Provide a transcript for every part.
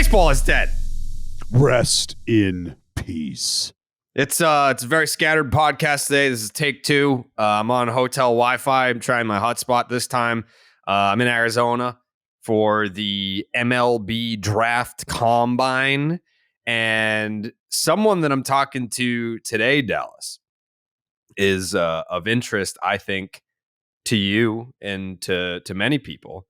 Baseball is dead. Rest in peace. It's a very scattered podcast today. This is take 2. I'm on hotel Wi-Fi. I'm trying my hotspot this time. I'm in Arizona for the MLB draft combine. And someone that I'm talking to today, Dallas, is of interest, I think, to you and to many people.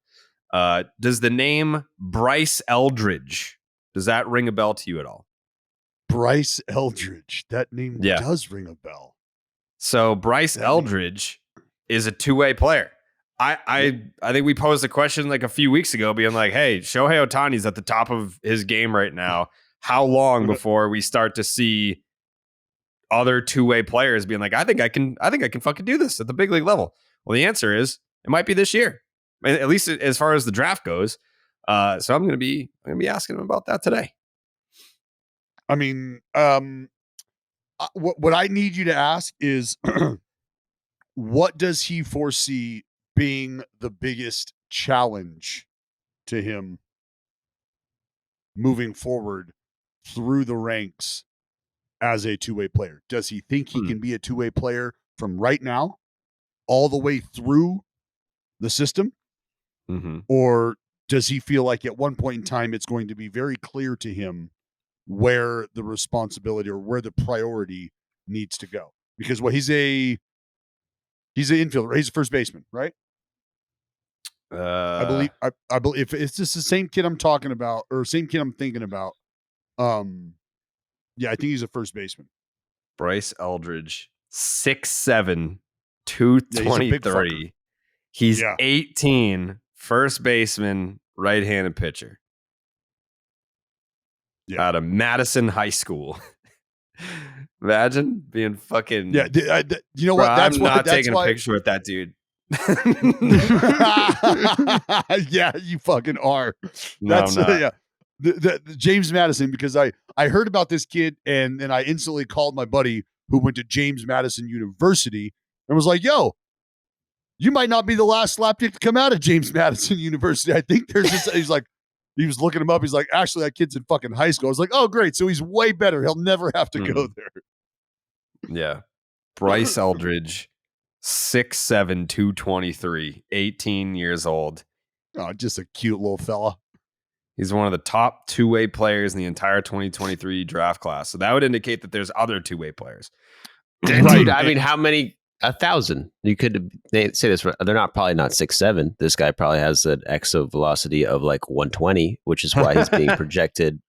Does the name Bryce Eldridge, does that ring a bell to you at all? Bryce Eldridge. That name does ring a bell. So Bryce Eldridge is a two-way player. I think we posed a question like a few weeks ago being like, hey, Shohei Ohtani's at the top of his game right now. How long before we start to see other two-way players being like, I think I can fucking do this at the big league level? Well, the answer is it might be this year, at least as far as the draft goes. So I'm gonna be asking him about that today. I mean, what I need you to ask is, what does he foresee being the biggest challenge to him moving forward through the ranks as a two-way player? Does he think he can be a two-way player from right now all the way through the system? Mm-hmm. Or does he feel like at one point in time it's going to be very clear to him where the responsibility or where the priority needs to go? Because he's an infielder. He's a first baseman, right? I believe if it's just the same kid I'm talking about or same kid I'm thinking about. Yeah, I think he's a first baseman. Bryce Eldridge, 6'7", 223. He's 18, first baseman, right-handed pitcher. Out of Madison High School. Imagine being fucking... Yeah, you know what? I'm not taking a picture with that dude. Yeah, you fucking are. No, I'm not. Yeah. The James Madison, because I heard about this kid and I instantly called my buddy who went to James Madison University and was like, yo, you might not be the last slapdick to come out of James Madison University. I think there's this. He's like, he was looking him up. He's like, actually, that kid's in fucking high school. I was like, oh, great. So he's way better. He'll never have to go there. Yeah. Bryce Eldridge, 6'7", 223, 18 years old. Oh, just a cute little fella. He's one of the top two-way players in the entire 2023 draft class. So that would indicate that there's other two-way players. Dude, I mean, how many? 1,000. You could say this. They're probably not 6'7". This guy probably has an exo velocity of like 120, which is why he's being projected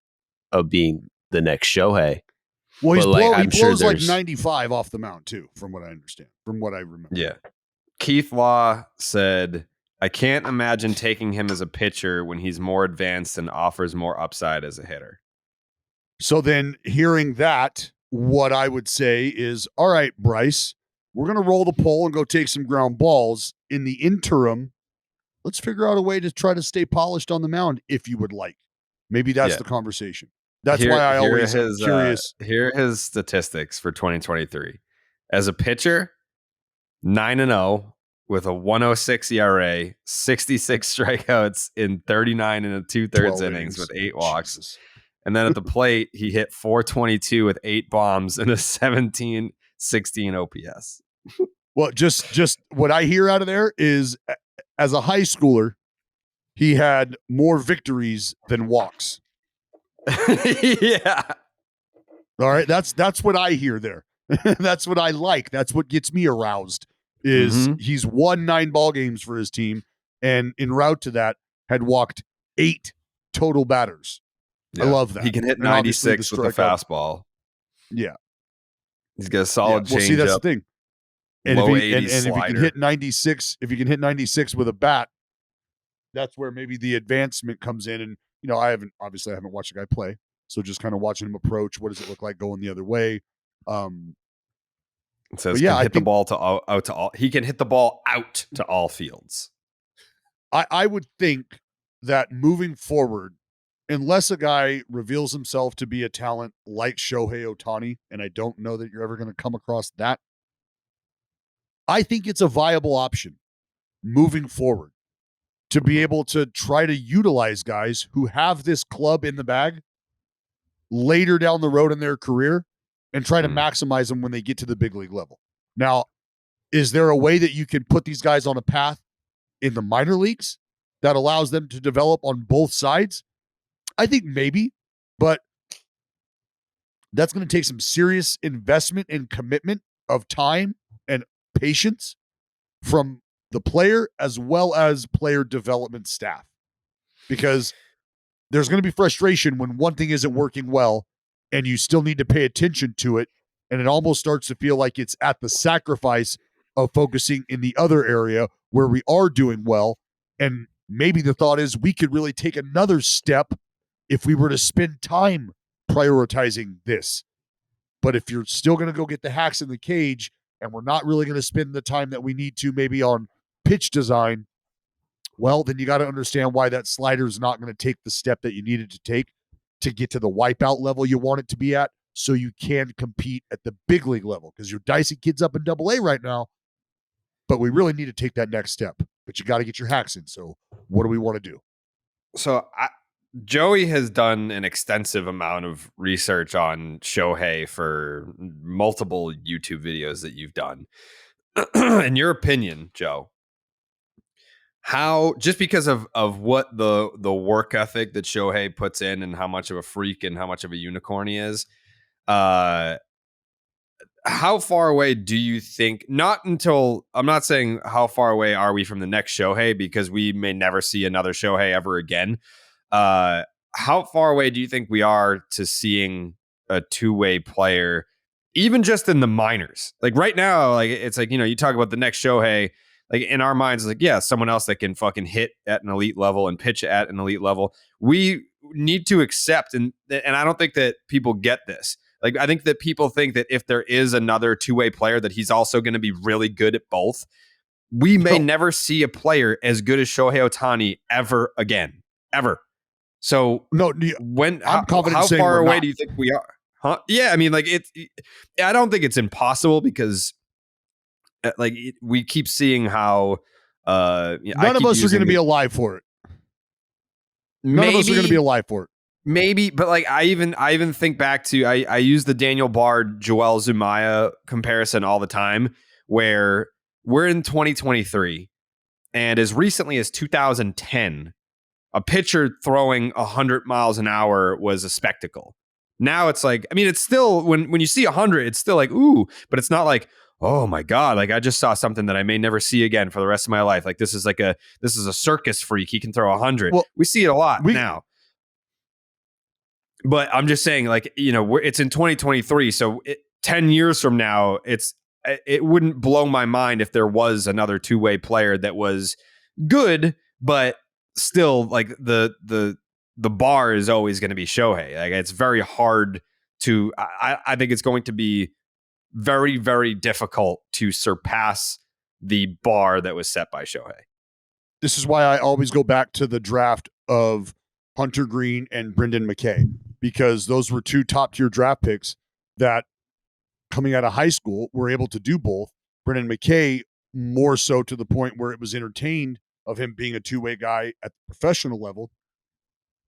of being the next Shohei. Well, he blows like 95 off the mound too, from what I understand, from what I remember. Yeah. Keith Law said, I can't imagine taking him as a pitcher when he's more advanced and offers more upside as a hitter. So then hearing that, what I would say is, all right, Bryce, we're going to roll the pole and go take some ground balls. In the interim, let's figure out a way to try to stay polished on the mound if you would like. Maybe that's the conversation. That's why I always am curious. Here are his statistics for 2023. As a pitcher, 9-0 with a 106 ERA, 66 strikeouts in 39 and 2/3 innings with 8 walks. Jesus. And then at the plate, he hit 422 with 8 bombs and a 17-16 OPS. Well, just what I hear out of there is, as a high schooler, he had more victories than walks. Yeah. All right. That's what I hear there. That's what I like. That's what gets me aroused is he's won 9 ball games for his team. And en route to that had walked 8 total batters. Yeah. I love that. He can hit 96 with the fastball. Yeah. He's got a solid change. See, that's the thing. And low if he can hit 96, with a bat, that's where maybe the advancement comes in. And I haven't watched the guy play, so just kind of watching him approach. What does it look like going the other way? It says, he can hit the ball out to all fields. I would think that moving forward, unless a guy reveals himself to be a talent like Shohei Ohtani, and I don't know that you're ever going to come across that, I think it's a viable option moving forward to be able to try to utilize guys who have this club in the bag later down the road in their career and try to maximize them when they get to the big league level. Now, is there a way that you can put these guys on a path in the minor leagues that allows them to develop on both sides? I think maybe, but that's going to take some serious investment and commitment of time and patience from the player as well as player development staff, because there's going to be frustration when one thing isn't working well and you still need to pay attention to it. And it almost starts to feel like it's at the sacrifice of focusing in the other area where we are doing well. And maybe the thought is we could really take another step if we were to spend time prioritizing this. But if you're still going to go get the hacks in the cage and we're not really going to spend the time that we need to maybe on pitch design, well, then you got to understand why that slider is not going to take the step that you needed to take to get to the wipeout level you want it to be at, so you can compete at the big league level, because you're dicing kids up in AA right now, but we really need to take that next step. But you got to get your hacks in. So what do we want to do? So Joey has done an extensive amount of research on Shohei for multiple YouTube videos that you've done. In your opinion, Joe, how, just because of what the work ethic that Shohei puts in and how much of a freak and how much of a unicorn he is, how far away do you think, I'm not saying how far away are we from the next Shohei, because we may never see another Shohei ever again. How far away do you think we are to seeing a two-way player, even just in the minors? Like right now, like it's like, you talk about the next Shohei, like in our minds, like, yeah, someone else that can fucking hit at an elite level and pitch at an elite level. We need to accept, and I don't think that people get this. Like, I think that people think that if there is another two-way player, that he's also going to be really good at both. We may never see a player as good as Shohei Ohtani ever again, ever. So how far away do you think we are? Huh? Yeah, I mean, like I don't think it's impossible, because like we keep seeing how none of us are going to be alive for it. None of us are going to be alive for it. Maybe, but like I even think back to I use the Daniel Bard Joel Zumaya comparison all the time, where we're in 2023, and as recently as 2010, a pitcher throwing 100 miles an hour was a spectacle. Now it's like, I mean, it's still, when you see 100, it's still like, ooh, but it's not like, oh my God, like I just saw something that I may never see again for the rest of my life. Like this is a circus freak. He can throw 100. Well, we see it a lot now. But I'm just saying, like, it's in 2023. So 10 years from now, it wouldn't blow my mind if there was another two-way player that was good, but still, like the bar is always going to be Shohei. Like, it's very hard to, I think it's going to be very, very difficult to surpass the bar that was set by Shohei. This is why I always go back to the draft of Hunter Green and Brendan McKay, because those were two top-tier draft picks that, coming out of high school, were able to do both. Brendan McKay more so to the point where it was entertained of him being a two-way guy at the professional level.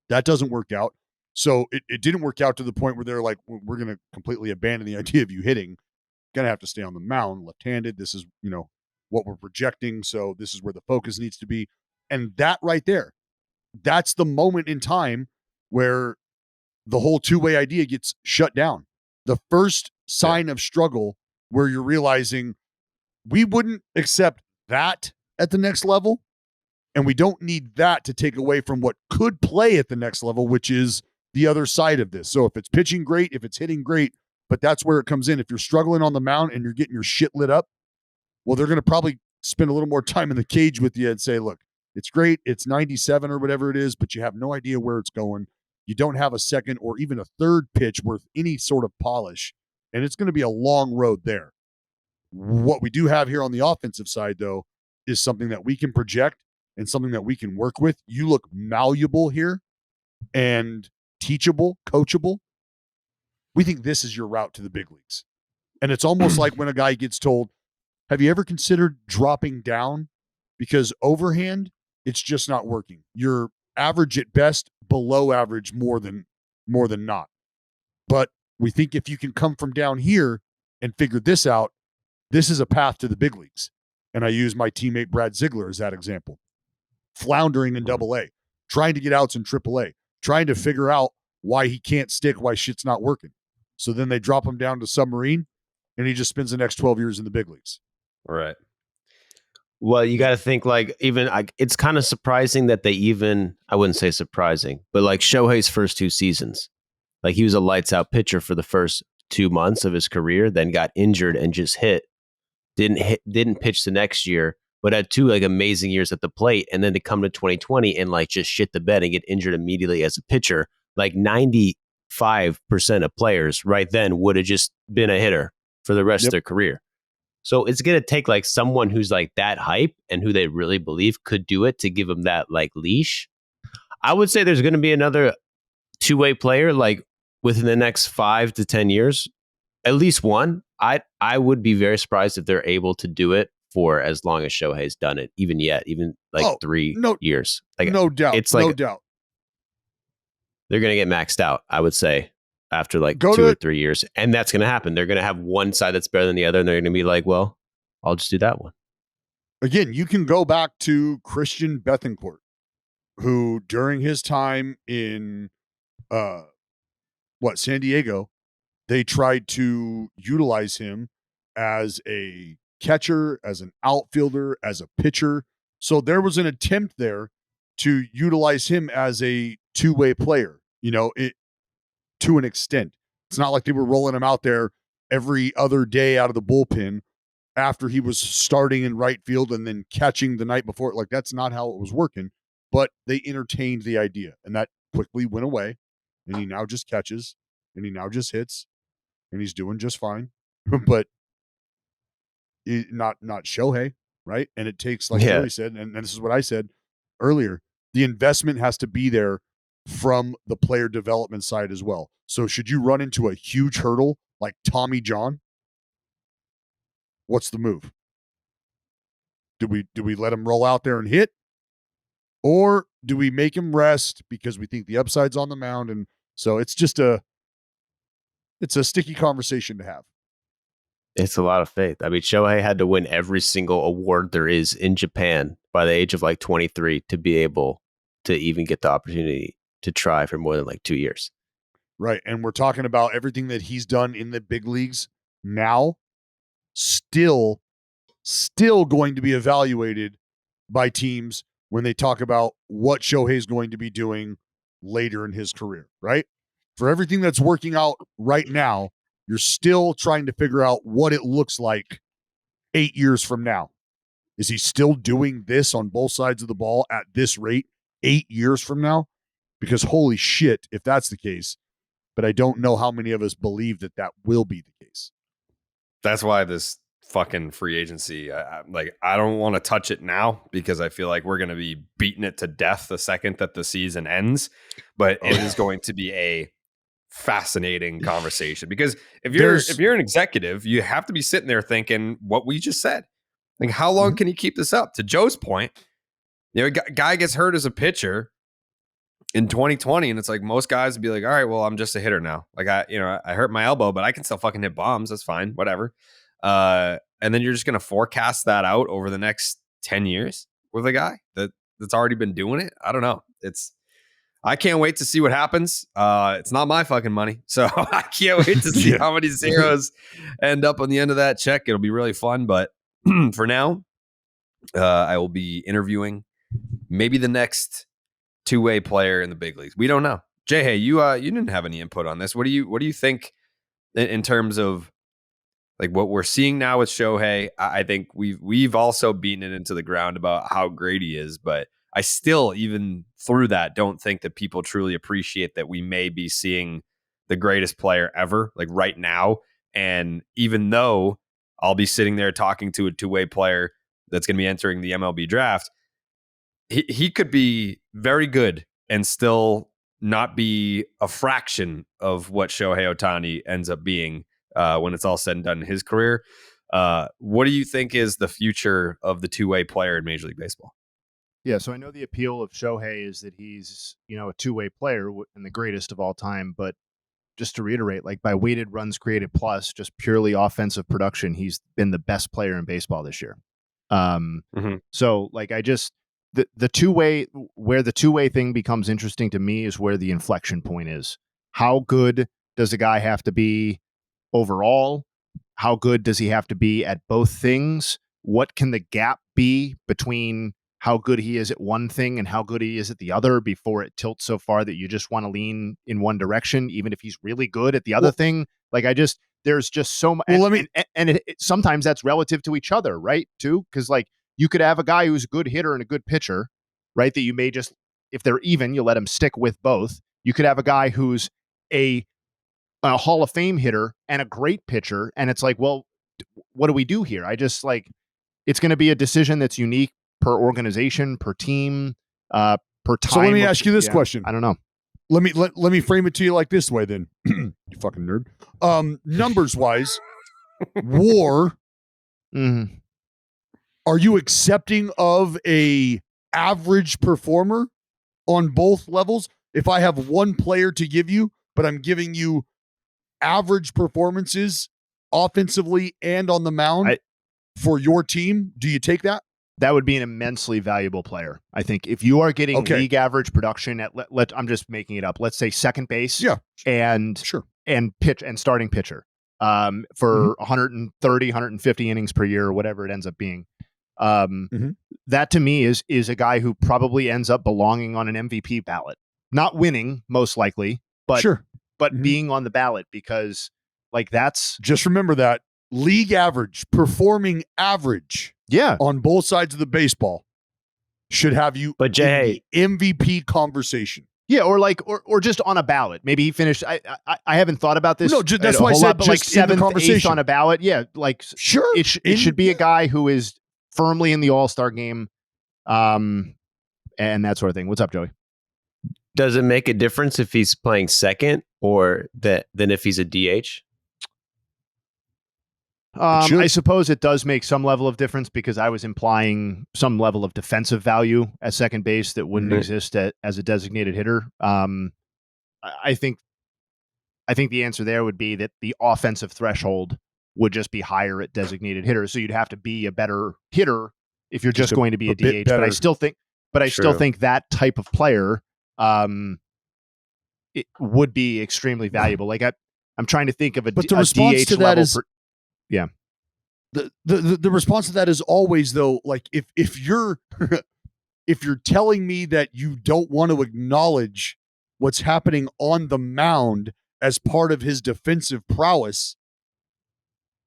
That doesn't work out. So it didn't work out to the point where they're like, we're going to completely abandon the idea of you hitting. Going to have to stay on the mound left-handed. This is, what we're projecting. So this is where the focus needs to be. And that right there, that's the moment in time where the whole two-way idea gets shut down. The first sign of struggle where you're realizing we wouldn't accept that at the next level, and we don't need that to take away from what could play at the next level, which is the other side of this. So if it's pitching great, if it's hitting great, but that's where it comes in. If you're struggling on the mound and you're getting your shit lit up, well, they're going to probably spend a little more time in the cage with you and say, look, it's great, it's 97 or whatever it is, but you have no idea where it's going. You don't have a second or even a third pitch worth any sort of polish, and it's going to be a long road there. What we do have here on the offensive side, though, is something that we can project and something that we can work with. You look malleable here and teachable, coachable. We think this is your route to the big leagues. And it's almost like when a guy gets told, have you ever considered dropping down? Because overhand it's just not working. You're average at best, below average more than not. But we think if you can come from down here and figure this out, this is a path to the big leagues. And I use my teammate Brad Ziegler as that example. Floundering in AA, trying to get outs in AAA, trying to figure out why he can't stick, why shit's not working. So then they drop him down to submarine, and he just spends the next 12 years in the big leagues. Right. Well, you got to think like it's kind of surprising that they even, I wouldn't say surprising, but like Shohei's first 2 seasons, like he was a lights out pitcher for the first 2 months of his career, then got injured and just didn't pitch the next year, but had 2 like amazing years at the plate. And then to come to 2020 and like just shit the bed and get injured immediately as a pitcher, like 95% of players right then would have just been a hitter for the rest of their career. So it's going to take like someone who's like that hype and who they really believe could do it to give them that like leash. I would say there's going to be another 2-way player like within the next 5 to 10 years, at least one. I would be very surprised if they're able to do it for as long as Shohei's done it, even like 3 years. Like, no doubt. It's like, no doubt. They're going to get maxed out, I would say, after like 2 or 3 years. And that's going to happen. They're going to have one side that's better than the other. And they're going to be like, well, I'll just do that one. Again, you can go back to Christian Bethancourt, who during his time in San Diego, they tried to utilize him as a catcher, as an outfielder, as a pitcher. So there was an attempt there to utilize him as a 2-way player, to an extent. It's not like they were rolling him out there every other day out of the bullpen after he was starting in right field and then catching the night before. Like, that's not how it was working. But they entertained the idea, and that quickly went away. And he now just catches, and he now just hits, and he's doing just fine. But not Shohei, right? And it takes, like Jerry said, and this is what I said earlier, the investment has to be there from the player development side as well. So should you run into a huge hurdle like Tommy John, what's the move? Do we let him roll out there and hit? Or do we make him rest because we think the upside's on the mound? And so it's a sticky conversation to have. It's a lot of faith. I mean, Shohei had to win every single award there is in Japan by the age of like 23 to be able to even get the opportunity to try for more than like 2 years. Right. And we're talking about everything that he's done in the big leagues now, still going to be evaluated by teams when they talk about what Shohei's going to be doing later in his career, right? For everything that's working out right now, you're still trying to figure out what it looks like 8 years from now. Is he still doing this on both sides of the ball at this rate 8 years from now? Because holy shit, if that's the case, but I don't know how many of us believe that will be the case. That's why this fucking free agency, I don't want to touch it now because I feel like we're going to be beating it to death the second that the season ends. But it is going to be a fascinating conversation because if you're an executive, you have to be sitting there thinking what we just said. Like, how long can you keep this up? To Joe's point, a guy gets hurt as a pitcher in 2020, and it's like most guys would be like, all right, well, I'm just a hitter now. Like, I hurt my elbow, but I can still fucking hit bombs. That's fine, whatever. And then you're just going to forecast that out over the next 10 years with a guy that's already been doing it. I don't know. I can't wait to see what happens. It's not my fucking money, so I can't wait to see how many zeros end up on the end of that check. It'll be really fun. But for now, I will be interviewing maybe the next 2-way player in the big leagues. We don't know. Jayhay, you didn't have any input on this. What do you think in terms of like what we're seeing now with Shohei? I think we've also beaten it into the ground about how great he is, but I still, even through that, don't think that people truly appreciate that we may be seeing the greatest player ever, like right now. And even though I'll be sitting there talking to a 2-way player that's going to be entering the MLB draft, he could be very good and still not be a fraction of what Shohei Ohtani ends up being when it's all said and done in his career. What do you think is the future of the 2-way player in Major League Baseball? Yeah, so I know the appeal of Shohei is that he's, a two-way player and the greatest of all time, but just to reiterate, like by weighted runs created plus, just purely offensive production, he's been the best player in baseball this year. So like the two-way, where the two-way thing becomes interesting to me is where the inflection point is. How good does a guy have to be overall? How good does he have to be at both things? What can the gap be between how good he is at one thing and how good he is at the other before it tilts so far that you just want to lean in one direction, even if he's really good at the other thing? Like there's just so much. Sometimes that's relative to each other, right? Too, because like you could have a guy who's a good hitter and a good pitcher, right? That you may just, if they're even, you let him stick with both. You could have a guy who's a Hall of Fame hitter and a great pitcher, and it's like, well, what do we do here? It's going to be a decision that's unique per organization, per team, per time. So let me ask you this question. I don't know. Let me frame it to you like this way then. You fucking nerd. Numbers wise, WAR. Mm-hmm. Are you accepting of a average performer on both levels? If I have one player to give you, but I'm giving you average performances offensively and on the mound for your team, do you take that? That would be an immensely valuable player. I think if you are getting league average production at I'm just making it up. Let's say second base, and pitch and starting pitcher, for 130, 150 innings per year or whatever it ends up being. That to me is a guy who probably ends up belonging on an MVP ballot, not winning most likely, but being on the ballot, because like that's just remember that league average, performing average. Yeah. On both sides of the baseball should have you in the MVP conversation. Yeah, or just on a ballot. Maybe he finished. I haven't thought about this. No, that's why I said just like seventh, eighth on a ballot. Yeah, like sure. It should be a guy who is firmly in the All-Star game, and that sort of thing. What's up, Joey? Does it make a difference if he's playing second or than if he's a DH? I suppose it does make some level of difference, because I was implying some level of defensive value at second base that wouldn't exist as a designated hitter. I think the answer there would be that the offensive threshold would just be higher at designated hitters. So you'd have to be a better hitter if you're just going to be a DH. But I still think that type of player it would be extremely valuable. Like I'm trying to think of a response DH to that level. is the response to that is always, though, like if you're if you're telling me that you don't want to acknowledge what's happening on the mound as part of his defensive prowess,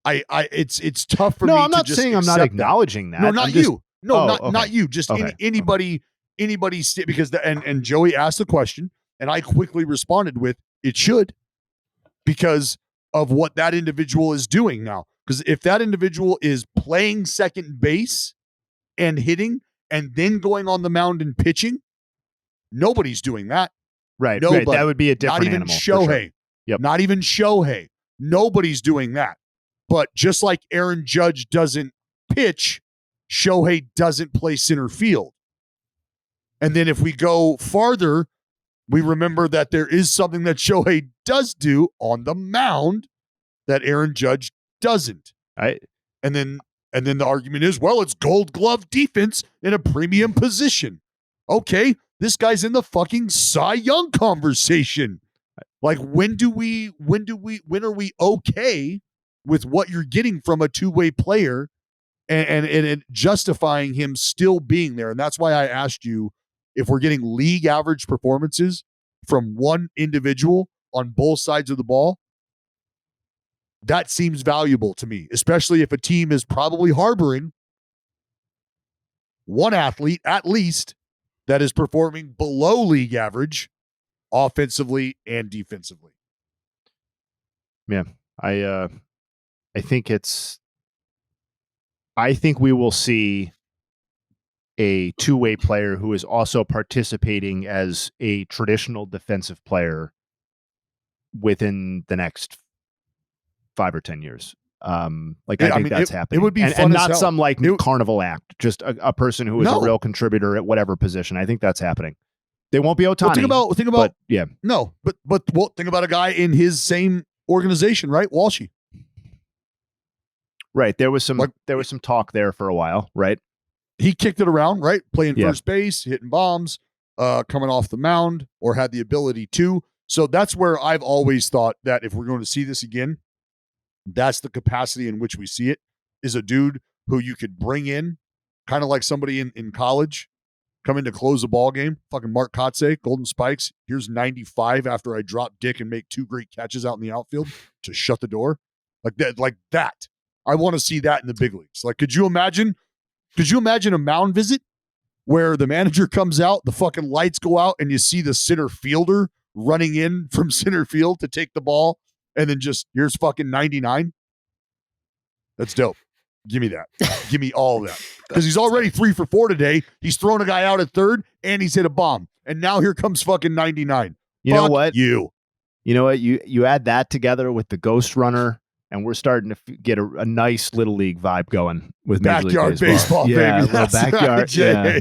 it's tough for me. No, I'm not to just saying I'm not acknowledging that. No, not you. No, not you. Just okay. Anybody because and Joey asked the question, and I quickly responded with it should, because of what that individual is doing now. Because if that individual is playing second base and hitting and then going on the mound and pitching, nobody's doing that. Right. Nobody. That would be a different animal. Not even Shohei. Sure. Yep. Not even Shohei. Nobody's doing that. But just like Aaron Judge doesn't pitch, Shohei doesn't play center field. And then if we go farther, we remember that there is something that Shohei does do on the mound that Aaron Judge doesn't. And then the argument is, well, it's Gold Glove defense in a premium position. Okay, this guy's in the fucking Cy Young conversation. Like, when are we okay with what you're getting from a two-way player and justifying him still being there? And that's why I asked you if we're getting league average performances from one individual on both sides of the ball. That seems valuable to me, especially if a team is probably harboring one athlete at least that is performing below league average offensively and defensively. Yeah, I think we will see a two-way player who is also participating as a traditional defensive player within the next 5 or 10 years. Like I think that's happening. It would be fun and as not hell. some like carnival act, just a person who is a real contributor at whatever position. I think that's happening. They won't be Ohtani. Well, think about but, yeah. No, but think about a guy in his same organization, right? Walshy. Right. There was some talk there for a while, right? He kicked it around, right? Playing first base, hitting bombs, coming off the mound, or had the ability to. So that's where I've always thought that if we're going to see this again, that's the capacity in which we see it, is a dude who you could bring in, kind of like somebody in college, come in to close the ball game. Fucking Mark Kotze, Golden Spikes. Here's 95 after I drop dick and make 2 great catches out in the outfield to shut the door. Like that. I want to see that in the big leagues. Like, could you imagine a mound visit where the manager comes out, the fucking lights go out, and you see the center fielder running in from center field to take the ball, and then just, here's fucking 99? That's dope. Give me that. Give me all of that. Because he's already 3 for 4 today. He's thrown a guy out at third, and he's hit a bomb. And now here comes fucking 99. You know what? You know what? You add that together with the Ghost Runner, and we're starting to get a nice Little League vibe going with backyard Major League Baseball. Yeah, baby. That's backyard. Yeah.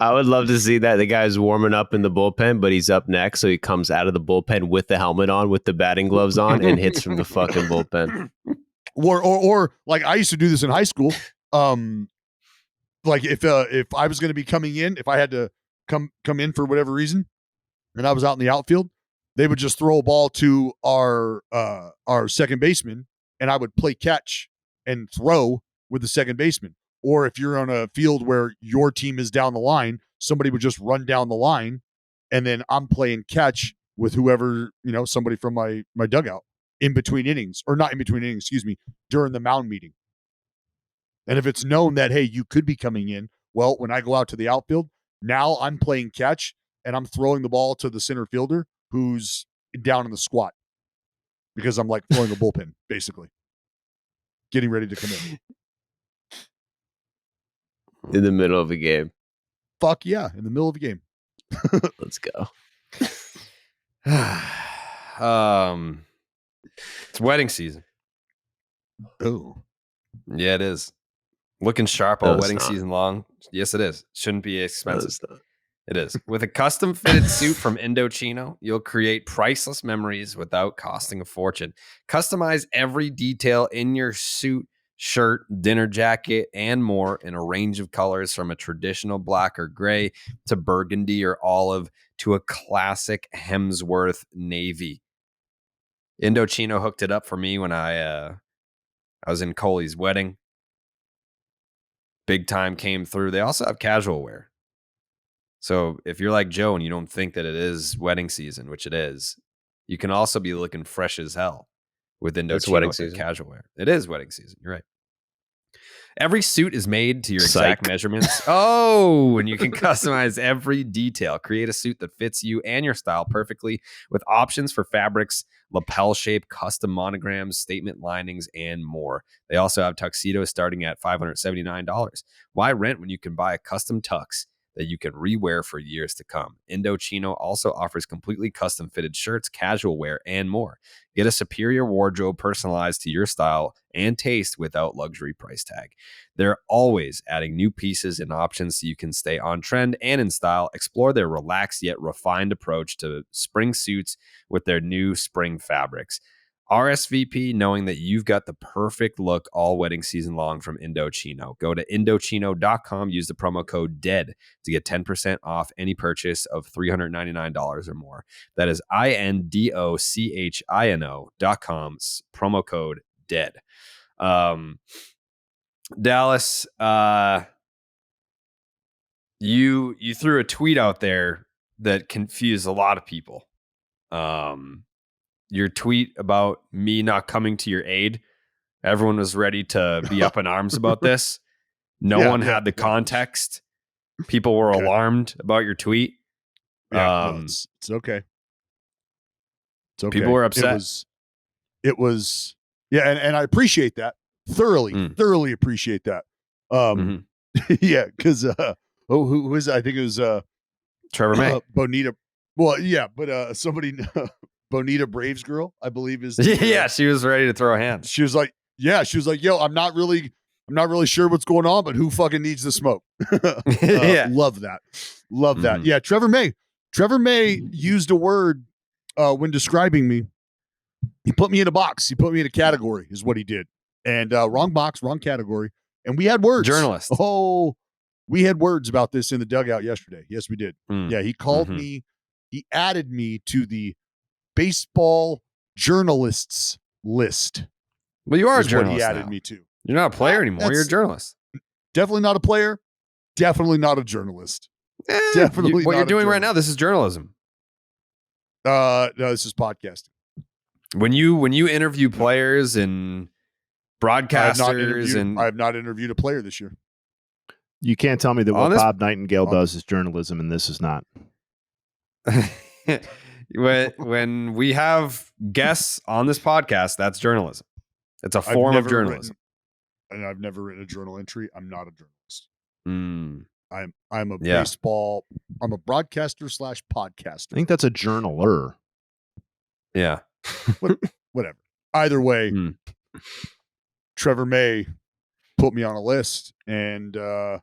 I would love to see that. The guy's warming up in the bullpen, but he's up next, so he comes out of the bullpen with the helmet on, with the batting gloves on, and hits from the fucking bullpen. Or like I used to do this in high school. Like if I was going to be coming in, if I had to come in for whatever reason, and I was out in the outfield, they would just throw a ball to our second baseman, and I would play catch and throw with the second baseman. Or if you're on a field where your team is down the line, somebody would just run down the line, and then I'm playing catch with whoever, somebody from my dugout in between innings, or not in between innings, excuse me, during the mound meeting. And if it's known that, hey, you could be coming in, well, when I go out to the outfield, now I'm playing catch and I'm throwing the ball to the center fielder who's down in the squat, because I'm like throwing a bullpen, basically, getting ready to come in the middle of a game. Fuck yeah, in the middle of a game. Let's go. It's wedding season. Oh, yeah, it is. Looking sharp all wedding season long. Yes, it is. Shouldn't be expensive. It is. With a custom fitted suit from Indochino, you'll create priceless memories without costing a fortune. Customize every detail in your suit, shirt, dinner jacket, and more in a range of colors, from a traditional black or gray to burgundy or olive to a classic Hemsworth navy. Indochino hooked it up for me when I was in Coley's wedding. Big time came through. They also have casual wear. So if you're like Joe and you don't think that it is wedding season, which it is, you can also be looking fresh as hell with Indochino wedding season casual wear. It is wedding season. You're right. Every suit is made to your exact measurements. Oh, and you can customize every detail. Create a suit that fits you and your style perfectly, with options for fabrics, lapel shape, custom monograms, statement linings, and more. They also have tuxedos starting at $579. Why rent when you can buy a custom tux that you can rewear for years to come? Indochino also offers completely custom fitted shirts, casual wear, and more. Get a superior wardrobe personalized to your style and taste without luxury price tag. They're always adding new pieces and options so you can stay on trend and in style. Explore their relaxed yet refined approach to spring suits with their new spring fabrics. RSVP knowing that you've got the perfect look all wedding season long from Indochino. Go to Indochino.com, use the promo code DEAD to get 10% off any purchase of $399 or more. That is INDOCHINO.com, promo code DEAD. Dallas, you threw a tweet out there that confused a lot of people. Your tweet about me not coming to your aid. Everyone was ready to be up in arms about this. No one had the context. People were alarmed about your tweet. Yeah, it's okay. It's okay. People were upset. It was yeah, and I appreciate that. Thoroughly appreciate that. Yeah, because who was, I think it was Trevor May. Bonita. Well, yeah, but somebody Bonita Braves girl, I believe is. Yeah, she was ready to throw hands. She was like, yo, I'm not really sure what's going on, but who fucking needs the smoke? Yeah. Love that. Yeah, Trevor May used a word when describing me. He put me in a box. He put me in a category is what he did. And wrong box, wrong category. And we had words. Journalist. Oh, we had words about this in the dugout yesterday. Yes, we did. Yeah, he called me. He added me to the baseball journalists list. Well, you are a journalist. What he added now. me to. You're not a player anymore. You're a journalist. Definitely not a player. Definitely not a journalist. Definitely. What you're doing right now, this is journalism. No, this is podcasting. When you interview players and broadcasters I have not interviewed a player this year. You can't tell me that what Bob Nightingale does is journalism and this is not. when we have guests on this podcast, that's journalism. It's a form of journalism. I've never written a journal entry. I'm not a journalist. I'm a baseball. I'm a broadcaster / podcaster. I think that's a journaler. Yeah. Whatever. Either way, Trevor May put me on a list, and I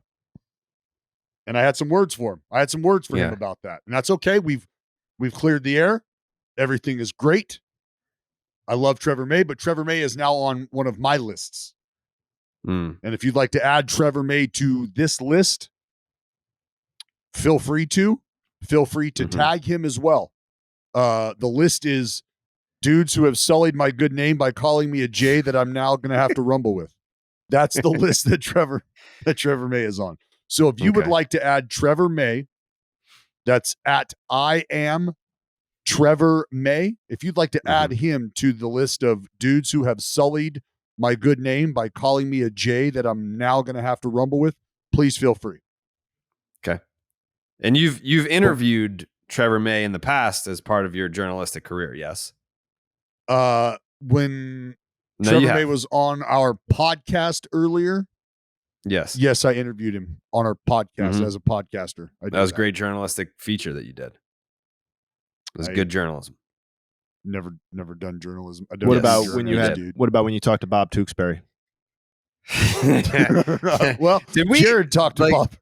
had some words for him. I had some words for him about that, and that's okay. We've cleared the air. Everything is great. I love Trevor May, but Trevor May is now on one of my lists. And if you'd like to add Trevor May to this list, feel free to tag him as well. The list is dudes who have sullied my good name by calling me a J that I'm now going to have to rumble with. That's the list that Trevor May is on. So if you would like to add Trevor May, that's at I am Trevor May. If you'd like to add him to the list of dudes who have sullied my good name by calling me a J that I'm now going to have to rumble with, please feel free. Okay. And you've interviewed Trevor May in the past as part of your journalistic career, yes? When Trevor May was on our podcast earlier, yes, I interviewed him on our podcast as a podcaster. That was a great journalistic feature that you did. It was good journalism. Never done journalism. What about when you talked to Bob Tewksbury? Well, Jared talked to Bob.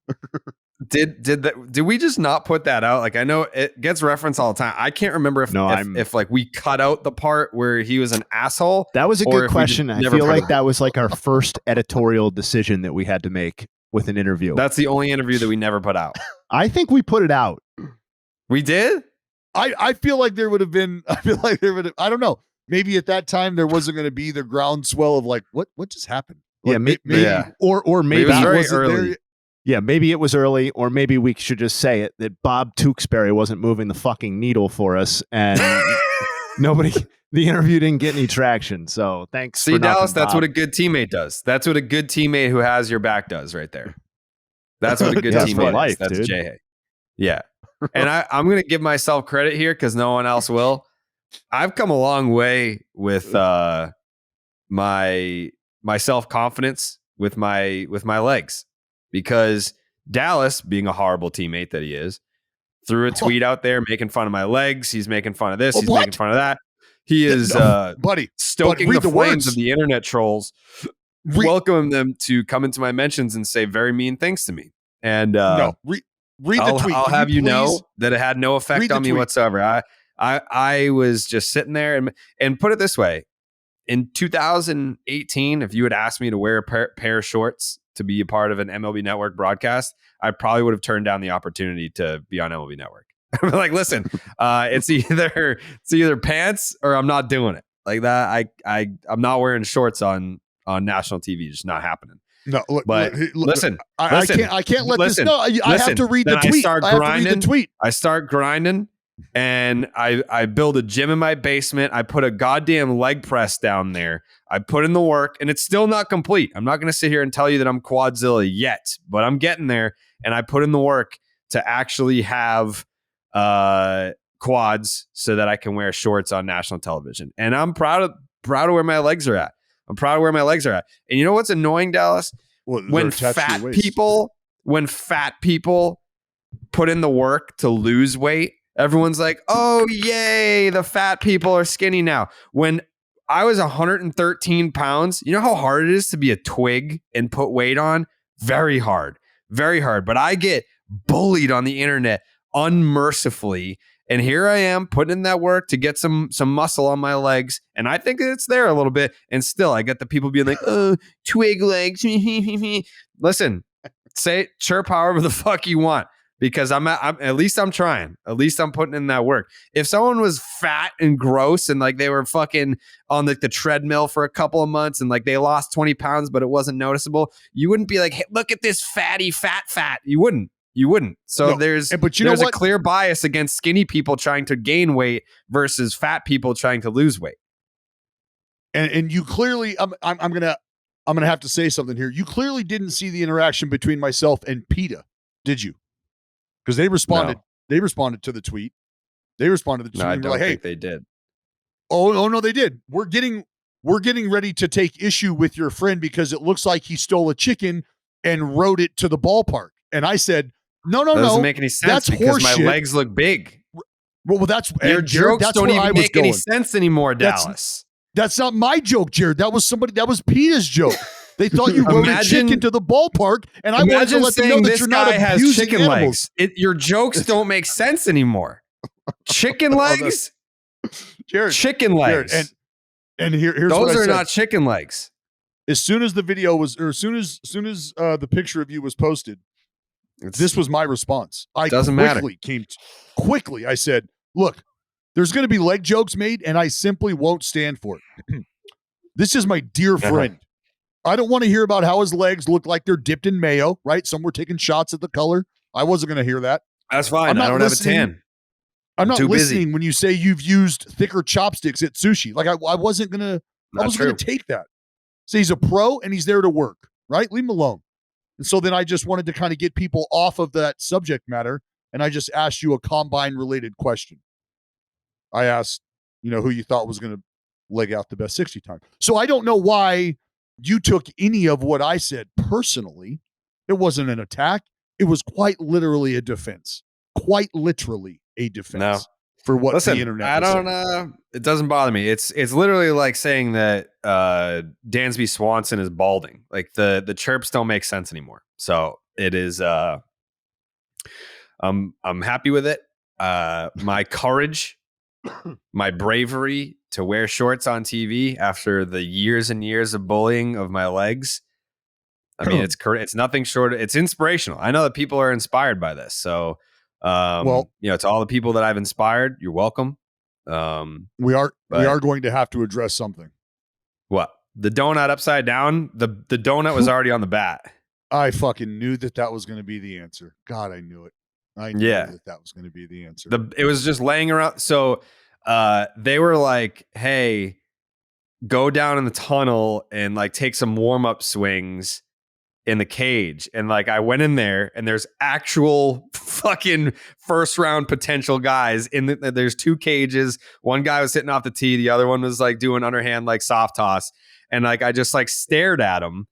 Did we just not put that out? Like, I know it gets referenced all the time. I can't remember if like we cut out the part where he was an asshole. That was a good question. I feel like that was like our first editorial decision that we had to make with an interview. That's the only interview that we never put out. I think we put it out. We did? I feel like there would have been. I don't know. Maybe at that time there wasn't going to be the groundswell of like what just happened. Like, maybe or maybe it was very early. Yeah, maybe it was early, or maybe we should just say it that Bob Tewksbury wasn't moving the fucking needle for us, and the interview didn't get any traction. So thanks. See, Dallas, that's what a good teammate does. That's what a good teammate who has your back does right there. That's what a good teammate is. That's Jayhay. Yeah. And I'm going to give myself credit here because no one else will. I've come a long way with my self-confidence with my legs, because Dallas, being a horrible teammate that he is, threw a tweet out there making fun of my legs. He's making fun of this. He's making fun of that. He is stoking the flames of the internet trolls, welcoming them to come into my mentions and say very mean things to me. And read the tweet. I'll have you know that it had no effect on me whatsoever. I was just sitting there and put it this way. In 2018, if you had asked me to wear a pair of shorts to be a part of an MLB Network broadcast, I probably would have turned down the opportunity to be on MLB Network. I'm like, listen, it's either pants or I'm not doing it. Like that, I'm not wearing shorts on national TV. Just not happening. No, listen, I can't let this. No, I have to read the tweet. I start grinding, and I build a gym in my basement. I put a goddamn leg press down there. I put in the work, and it's still not complete. I'm not going to sit here and tell you that I'm Quadzilla yet, but I'm getting there, and I put in the work to actually have quads so that I can wear shorts on national television. And I'm proud of where my legs are at. I'm proud of where my legs are at. And you know what's annoying, Dallas? When fat people put in the work to lose weight Everyone's like, oh, yay, the fat people are skinny now. When I was 113 pounds, you know how hard it is to be a twig and put weight on? Very hard, very hard. But I get bullied on the internet unmercifully. And here I am putting in that work to get some muscle on my legs. And I think it's there a little bit. And still, I get the people being like, oh, twig legs. Listen, chirp however the fuck you want. Because I'm at least I'm trying. At least I'm putting in that work. If someone was fat and gross and like they were fucking on the treadmill for a couple of months and like they lost 20 pounds, but it wasn't noticeable, you wouldn't be like, hey, look at this fatty fat. You wouldn't. So No, there's a clear bias against skinny people trying to gain weight versus fat people trying to lose weight. And you clearly, I'm gonna have to say something here. You clearly didn't see the interaction between myself and PETA, did you? Because they responded. No. They responded to the tweet. They responded to the tweet. No, I and don't were like, think they did. Oh no, they did. We're getting ready to take issue with your friend because it looks like he stole a chicken and rode it to the ballpark. And I said, no. Doesn't make any sense that's because my horseshit. legs look big. Well, that's Your jokes that's don't where even I was make going. any sense anymore, Dallas. That's not my joke, Jared. That was PETA's joke. They thought you rode a chicken to the ballpark, and I wanted to let them know that you're not abusing chicken animals. Legs. Your jokes don't make sense anymore. Chicken legs, Jared. Chicken legs, Jared, and here's those what I are said. not chicken legs. As soon as the video was, or as soon as the picture of you was posted, this was my response. I quickly. I said, "Look, there's going to be leg jokes made, and I simply won't stand for it. This is my dear friend. I don't want to hear about how his legs look like they're dipped in mayo, right? Some were taking shots at the color. I wasn't going to hear that. That's fine. I don't have a tan. I'm not too listening busy. when you say you've used thicker chopsticks at sushi. Like I wasn't going to, I was going to take that. So he's a pro and he's there to work, right? Leave him alone. And so then I just wanted to kind of get people off of that subject matter. And I just asked you a combine related question. I asked, who you thought was going to leg out the best 60 time. So I don't know why you took any of what I said personally. It wasn't an attack. It was quite literally a defense. Quite literally a defense for what the internet I don't it doesn't bother me. It's literally like saying that Dansby Swanson is balding. Like the chirps don't make sense anymore. So it is I'm happy with it. My courage, my bravery to wear shorts on TV after the years and years of bullying of my legs. I mean, it's nothing short. It's inspirational. I know that people are inspired by this. So, to all the people that I've inspired, you're welcome. We are going to have to address something. What? The donut upside down? The donut was already on the bat. I fucking knew that was going to be the answer. God, I knew it. I knew that was going to be the answer. It was just laying around. So they were like, hey, go down in the tunnel and like take some warm-up swings in the cage. And like I went in there and there's actual fucking first round potential guys there's two cages. One guy was hitting off the tee. The other one was like doing underhand like soft toss. And like I just like stared at him.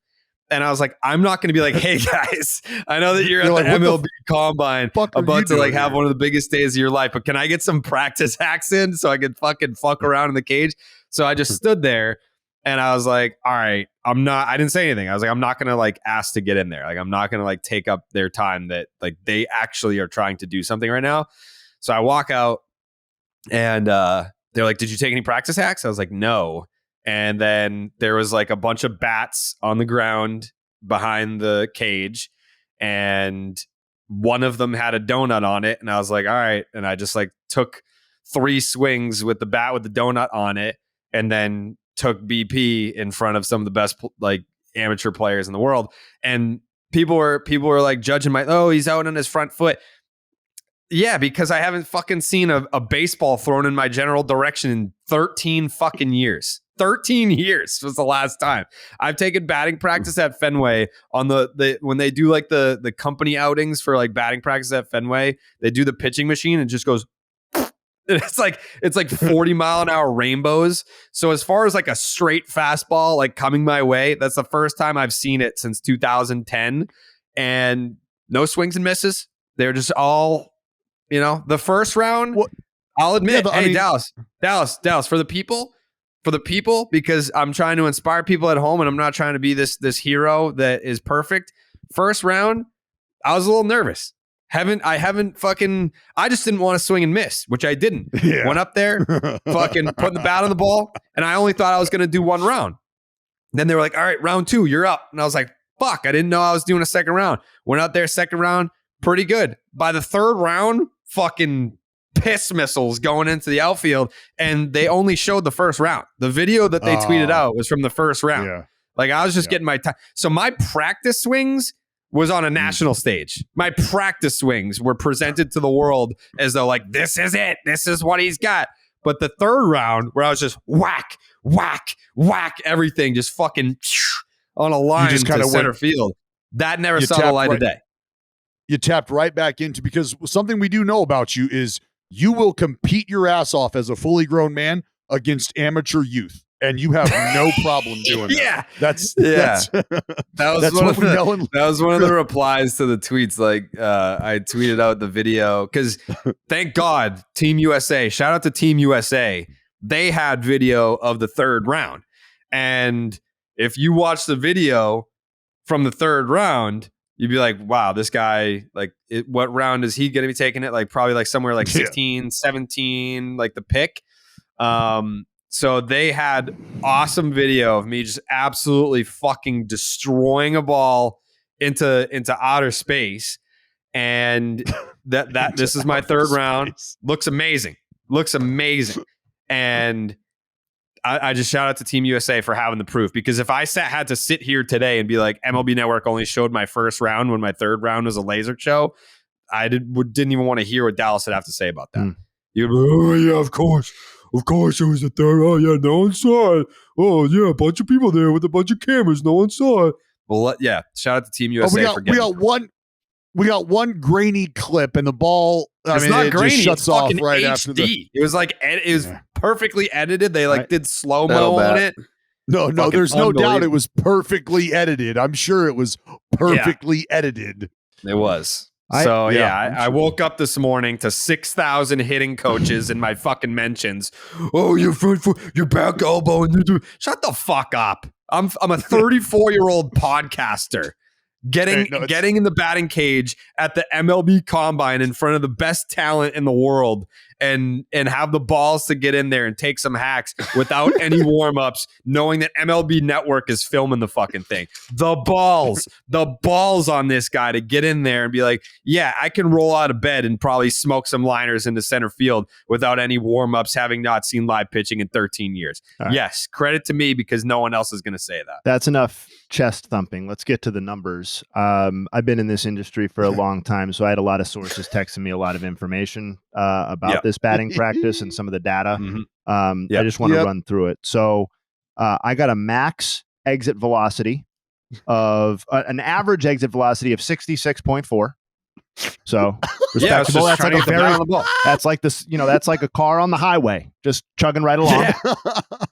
And I was like, I'm not going to be like, hey guys, I know that you're at the MLB combine about to like have one of the biggest days of your life, but can I get some practice hacks in so I can fucking fuck around in the cage? So I just stood there and I was like, all right, I didn't say anything. I was like, I'm not going to like ask to get in there. Like, I'm not going to like take up their time that like they actually are trying to do something right now. So I walk out and they're like, did you take any practice hacks? I was like, no. And then there was like a bunch of bats on the ground behind the cage. And one of them had a donut on it. And I was like, all right. And I just like took 3 swings with the bat with the donut on it. And then took BP in front of some of the best like amateur players in the world. And people were like judging he's out on his front foot. Yeah, because I haven't fucking seen a baseball thrown in my general direction in 13 fucking years. 13 years was the last time. I've taken batting practice at Fenway on the when they do like the company outings for like batting practice at Fenway, they do the pitching machine and it just goes it's like 40 mile an hour rainbows. So as far as like a straight fastball like coming my way, that's the first time I've seen it since 2010 and no swings and misses. They're just all You know, the first round, What- I'll admit, I mean- Dallas, for the people, because I'm trying to inspire people at home and I'm not trying to be this hero that is perfect. First round, I was a little nervous. I just didn't want to swing and miss, which I didn't. Yeah. Went up there, fucking putting the bat on the ball, and I only thought I was going to do one round. Then they were like, all right, round 2, you're up. And I was like, fuck, I didn't know I was doing a second round. Went out there, second round, pretty good. By the third round, fucking piss missiles going into the outfield, and they only showed the first round. The video that they tweeted out was from the first round. Yeah. Like, I was just getting my time. So my practice swings was on a national stage. My practice swings were presented to the world as though, like, this is it. This is what he's got. But the third round, where I was just whack, whack, whack, everything just fucking on a line just to kinda center field, that never saw the light of day. You tapped right back into, because something we do know about you is you will compete your ass off as a fully grown man against amateur youth. And you have no problem doing that. Yeah. That's That was that's one what of we the, know. that was one of the replies to the tweets. Like, I tweeted out the video because thank God, Team USA, shout out to Team USA. They had video of the third round. And if you watch the video from the third round, you'd be like, wow, this guy, like, what round is he going to be taking it? Like, probably like somewhere like 16, 17, like the pick. So they had awesome video of me just absolutely fucking destroying a ball into outer space. And that this is my third round. Looks amazing. And I just shout out to Team USA for having the proof, because if I had to sit here today and be like, MLB Network only showed my first round when my third round was a laser show, I didn't even want to hear what Dallas would have to say about that. You'd be like, oh yeah, of course it was the third. Oh yeah, no one saw it. Oh yeah, a bunch of people there with a bunch of cameras, no one saw it. Well, yeah, shout out to Team USA for getting we got one grainy clip, and the ball. It's not grainy. Just shuts off right HD. After the. It was like it was perfectly edited. They did slow mo on it. No, there's no doubt it was perfectly edited. I'm sure it was perfectly edited. It was. I woke up this morning to 6,000 hitting coaches in my fucking mentions. Oh, your back elbow. Shut the fuck up. I'm a 34-year-old podcaster getting in the batting cage at the MLB Combine in front of the best talent in the world and have the balls to get in there and take some hacks without any warm-ups, knowing that MLB Network is filming the fucking thing. The balls on this guy to get in there and be like, yeah, I can roll out of bed and probably smoke some liners into center field without any warm-ups, having not seen live pitching in 13 years. Right. Yes, credit to me, because no one else is going to say that. That's enough chest thumping. Let's get to the numbers. I've been in this industry for a long time, so I had a lot of sources texting me a lot of information about this batting practice and some of the data. I just want to run through it. So I got a max exit velocity of an average exit velocity of 66.4. So respectable. That's like that's like this, that's like a car on the highway, just chugging right along.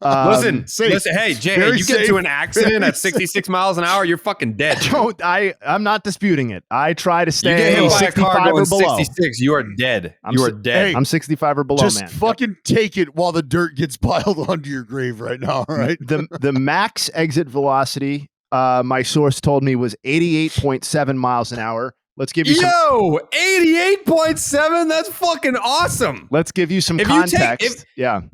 Listen, hey, Jay, you get to an accident at 66 miles an hour, you're fucking dead. I'm not disputing it. I try to stay you get hit by 65 a car going or below. 66, you are dead. You are dead. Hey, I'm 65 or below, just man. fucking take it while the dirt gets piled onto your grave right now, all right? The max exit velocity, my source told me, was 88.7 miles an hour. Let's give you 88.7. That's fucking awesome. Let's give you some context.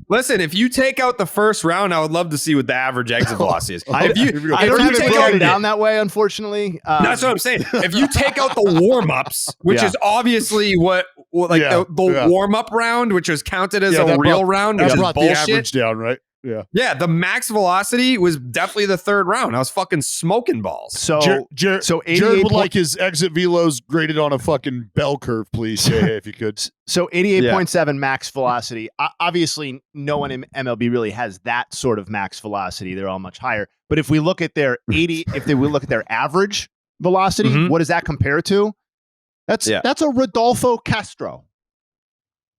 Listen, if you take out the first round, I would love to see what the average exit velocity is. I don't have it broken down that way, unfortunately. That's what I'm saying. If you take out the warm-ups, which is obviously the warm-up round, which was counted as a real round, which is bullshit. The average down, right? Yeah, the max velocity was definitely the third round. I was fucking smoking balls. So Jared would like his exit velos graded on a fucking bell curve, please, if you could. So 88.7 max velocity. Obviously, no one in MLB really has that sort of max velocity. They're all much higher. But if we look at their look at their average velocity, what does that compare to? That's a Rodolfo Castro.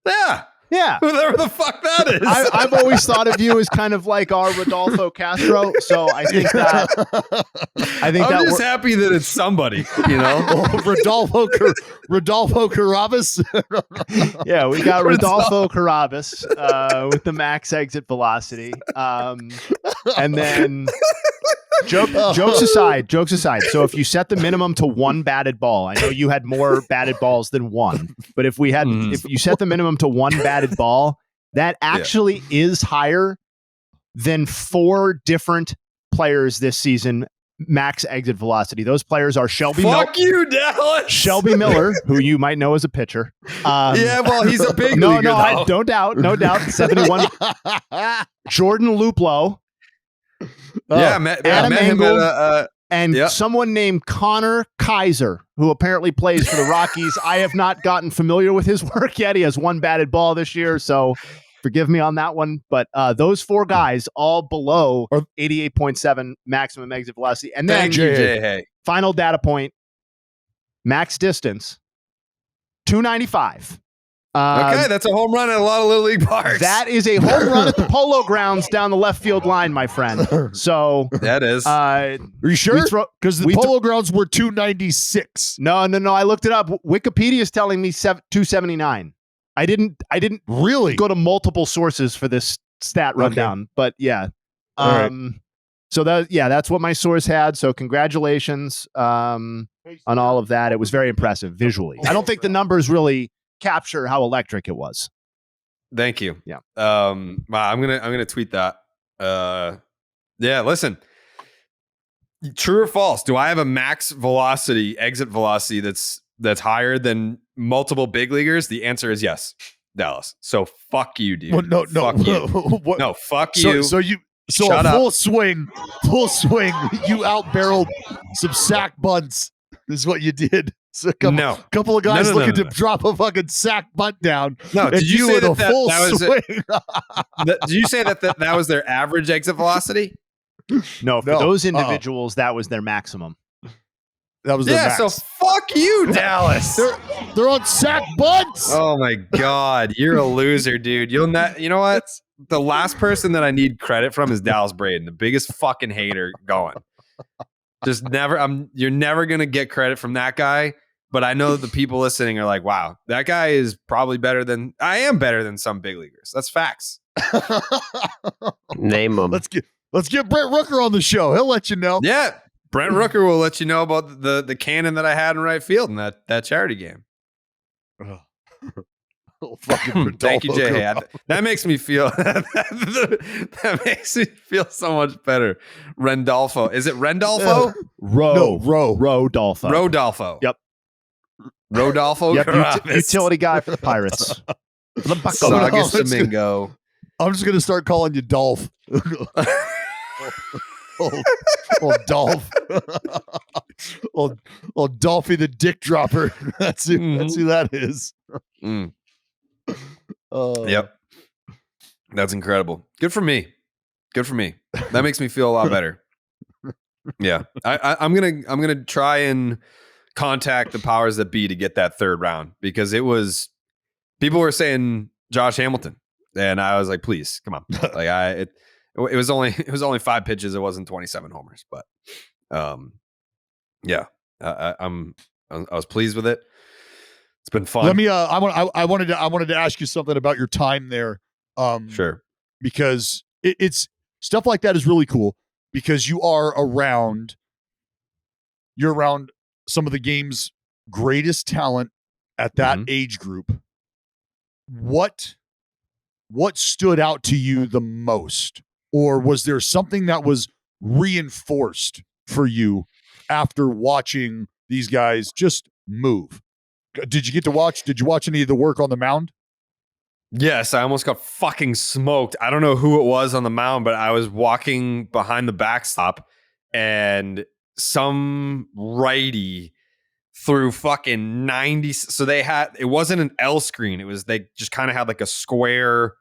Yeah. Yeah. Whoever the fuck that is. I've always thought of you as kind of like our Rodolfo Castro. So I think that I'm just happy that it's somebody, you know? Rodolfo Carrabis. Yeah, we got Rodolfo Carrabis with the max exit velocity. And then jokes aside. So if you set the minimum to one batted ball, I know you had more batted balls than one, but if you set the minimum to one batted ball, that actually is higher than 4 different players this season max exit velocity. Those players are Shelby Dallas. Shelby Miller, who you might know as a pitcher. Yeah, well, he's a big no, leaguer, no doubt. 71. Jordan Luplow. Yeah, met him at and someone named Connor Kaiser, who apparently plays for the Rockies. I have not gotten familiar with his work yet. He has 1 batted ball this year, so forgive me on that one. But those 4 guys, all below 88.7 maximum exit velocity. And then Jayhay. Final data point, max distance, 295. Okay, that's a home run at a lot of Little League parks. That is a home run at the Polo Grounds down the left field line, my friend. So that is. Are you sure? Because the Polo Grounds were 296. No. I looked it up. Wikipedia is telling me 279. I didn't really go to multiple sources for this stat rundown, but yeah. So that's what my source had. So congratulations on all of that. It was very impressive visually. I don't think the numbers really capture how electric it was. Thank you. Yeah. I'm gonna tweet that. Yeah, listen. True or false? Do I have a max velocity, exit velocity that's higher than multiple big leaguers? The answer is yes, Dallas. So fuck you, dude. Well, no, fuck you. No, fuck you. So Shut a up. full swing, you out-barreled some sack bunts is what you did. So couple of guys looking to drop a fucking sack bunt down. No, did you say that was swing? Did you say that was their average exit velocity? No, for those individuals, that was their maximum. That was their max. So fuck you, Dallas. They're on sack bunts. Oh my god, you're a loser, dude. You know what? The last person that I need credit from is Dallas Braden, the biggest fucking hater going. Just never. You're never gonna get credit from that guy. But I know that the people listening are like, "Wow, that guy is probably better than I am. Better than some big leaguers." That's facts. Name them. Let's get Brent Rooker on the show. He'll let you know. Yeah, Brent Rooker will let you know about the cannon that I had in right field in that charity game. Thank you, Jayhay. That makes me feel that makes me feel so much better. Rendolfo. Is it Rendolfo? Rodolfo. Rodolfo. Yep. Rodolfo. Yep. Utility guy for the Pirates. Saugus Domingo. I'm just gonna start calling you Dolph. old Dolph. old Dolphy the dick dropper. That's who that is. Yep. That's incredible. Good for me. That makes me feel a lot better. Yeah. I'm gonna try and contact the powers that be to get that 3rd round, because people were saying Josh Hamilton, and I was like, please come on. Like it was only 5 pitches. It wasn't 27 homers, but yeah, I was pleased with it. It's been fun. Let me. I wanted to ask you something about your time there. Sure. Because it's stuff like that is really cool, because you're around some of the game's greatest talent at that age group. What stood out to you the most? Or was there something that was reinforced for you after watching these guys just move? Did you watch any of the work on the mound? Yes, I almost got fucking smoked. I don't know who it was on the mound, but I was walking behind the backstop and some righty threw fucking 90. So it wasn't an L screen. They just kind of had like a square,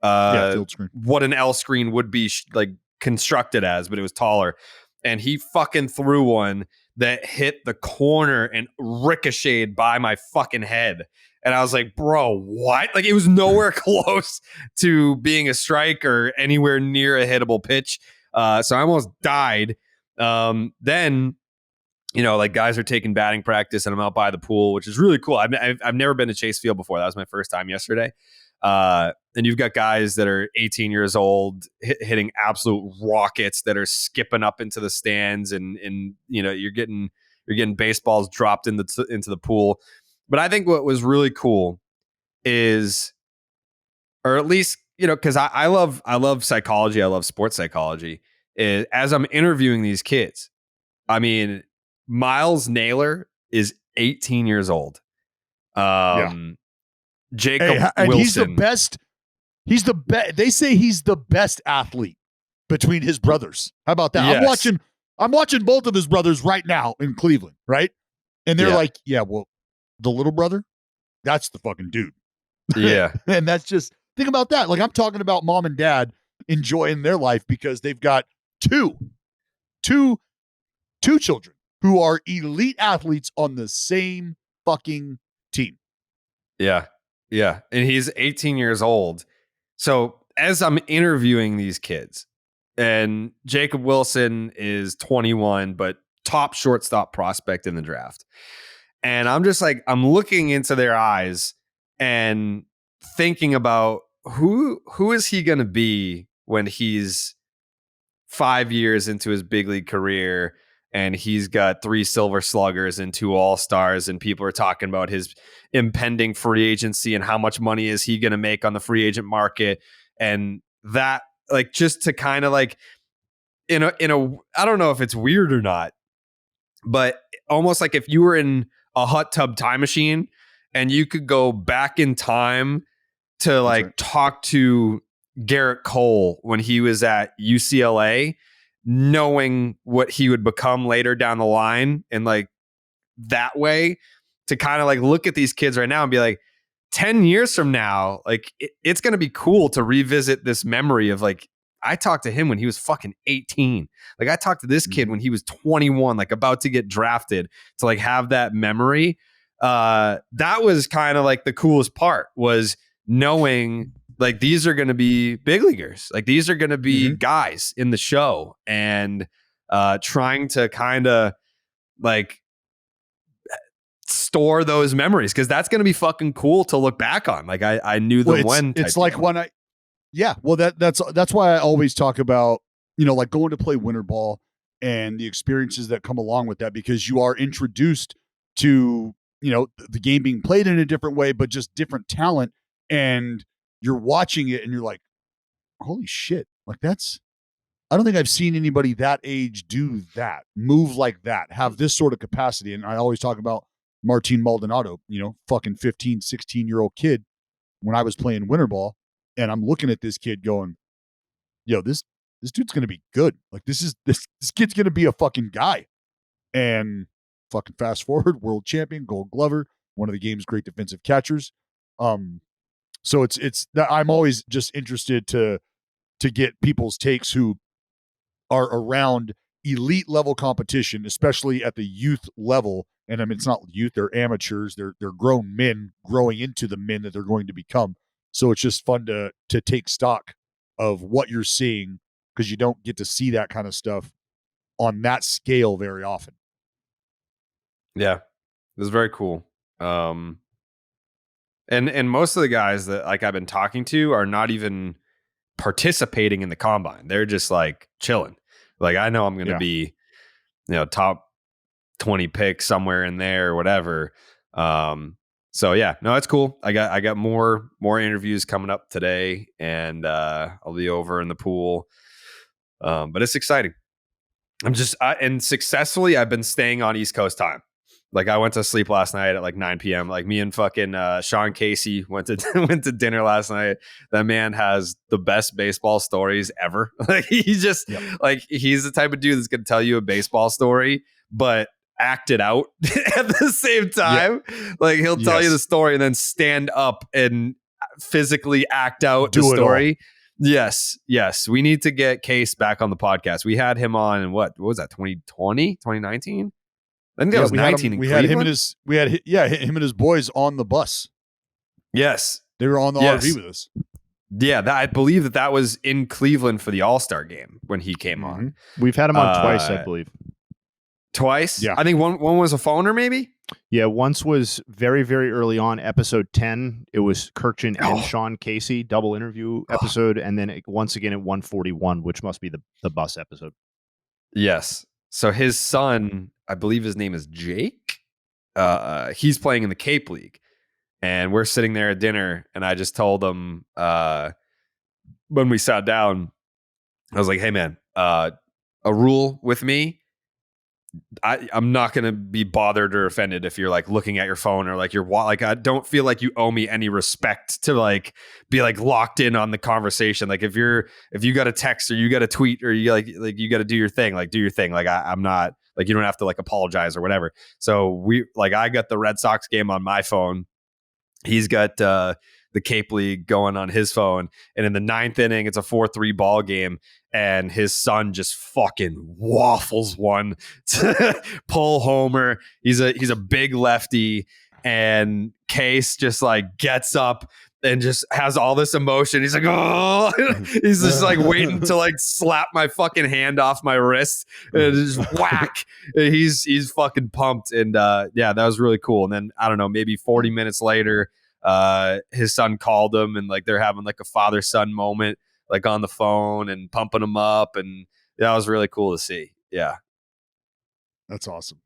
field screen. What an L screen would be like constructed as, but it was taller. And he fucking threw one that hit the corner and ricocheted by my fucking head. And I was like, bro, what? Like, it was nowhere close to being a strike or anywhere near a hittable pitch. So I almost died. Then, like guys are taking batting practice and I'm out by the pool, which is really cool. I've never been to Chase Field before. That was my first time yesterday. And you've got guys that are 18 years old hitting absolute rockets that are skipping up into the stands, and you're getting baseballs dropped into the pool. But I think what was really cool is, or at least because I love psychology, I love sports psychology. Is as I'm interviewing these kids, I mean, Miles Naylor is 18 years old. Jacob and Wilson. He's the best. He's the best. They say he's the best athlete between his brothers. How about that? Yes. I'm watching both of his brothers right now in Cleveland, right? And they're like, yeah, well, the little brother, that's the fucking dude. Yeah. And that's just, think about that. Like, I'm talking about mom and dad enjoying their life because they've got two children who are elite athletes on the same fucking team. Yeah. Yeah. And he's 18 years old. So as I'm interviewing these kids, and Jacob Wilson is 21, but top shortstop prospect in the draft. And I'm just like, I'm looking into their eyes and thinking about who is he going to be when he's 5 years into his big league career and he's got 3 silver sluggers and 2 all-stars, and people are talking about his impending free agency and how much money is he going to make on the free agent market. And that, like, just to kind of like in a I don't know if it's weird or not, but almost like if you were in a hot tub time machine and you could go back in time to like talk to Garrett Cole when he was at UCLA, knowing what he would become later down the line, and like that way to kind of like look at these kids right now and be like, 10 years from now, like it's going to be cool to revisit this memory of like, I talked to him when he was fucking 18. Like, I talked to this kid when he was 21, like about to get drafted, to like have that memory. That was kind of like the coolest part, was knowing like these are going to be big leaguers. Like, these are going to be guys in the show, and trying to kind of like store those memories, because that's going to be fucking cool to look back on. Like, I knew them when. It's like when that's why I always talk about, like going to play winter ball and the experiences that come along with that, because you are introduced to, the game being played in a different way, but just different talent. And you're watching it and you're like, holy shit. Like, I don't think I've seen anybody that age do that, move like that, have this sort of capacity. And I always talk about Martin Maldonado, fucking 15, 16-year-old kid when I was playing winter ball. And I'm looking at this kid going, yo, this dude's going to be good. Like, this kid's going to be a fucking guy. And fucking fast forward, world champion, Gold Glover, one of the game's great defensive catchers. So it's that I'm always just interested to get people's takes who are around elite level competition, especially at the youth level. And I mean, it's not youth, they're amateurs, they're grown men growing into the men that they're going to become. So it's just fun to take stock of what you're seeing, because you don't get to see that kind of stuff on that scale very often. Yeah, it was very cool. And most of the guys that like I've been talking to are not even participating in the combine. They're just like chilling. Like, I know I'm going to be, top 20 pick somewhere in there or whatever. So yeah, no, it's cool. I got more interviews coming up today, and I'll be over in the pool. But it's exciting. And successfully, I've been staying on East Coast time. Like, I went to sleep last night at like 9 p.m. Like, me and fucking Sean Casey went to dinner last night. That man has the best baseball stories ever. Like, he's just like, he's the type of dude that's going to tell you a baseball story, but act it out at the same time. Like, he'll tell you the story and then stand up and physically act out the story. Yes. We need to get Case back on the podcast. We had him on in what was that, 2020, 2019? I think that was 19 in Cleveland. We had him and his boys on the bus. Yes. They were on the Yes. RV with us. Yeah, I believe that was in Cleveland for the All-Star game when he came on. We've had him on twice, I believe. Twice? Yeah. I think one was a phoner, maybe? Yeah, once was very, very early on, episode 10. It was Kirkchin and Sean Casey, double interview episode. And then once again at 141, which must be the bus episode. Yes. So his son, I believe his name is Jake. He's playing in the Cape League. And we're sitting there at dinner, and I just told him when we sat down, I was like, hey, man, a rule with me, I'm not going to be bothered or offended if you're like looking at your phone or like I don't feel like you owe me any respect to like be like locked in on the conversation. Like if you got a text or you got a tweet or you like you got to do your thing, like do your thing. Like I'm not like, you don't have to like apologize or whatever. So I got the Red Sox game on my phone. He's got the Cape League going on his phone. And in the 9th inning, it's a 4-3 ball game. And his son just fucking waffles one to pull homer. He's a big lefty. And Case just like gets up and just has all this emotion. He's like, oh, he's just like waiting to like slap my fucking hand off my wrist and just whack. He's fucking pumped. And yeah, that was really cool. And then I don't know, maybe 40 minutes later, his son called him and like they're having like a father-son moment, like on the phone and pumping him up. And that was really cool to see. Yeah. That's awesome.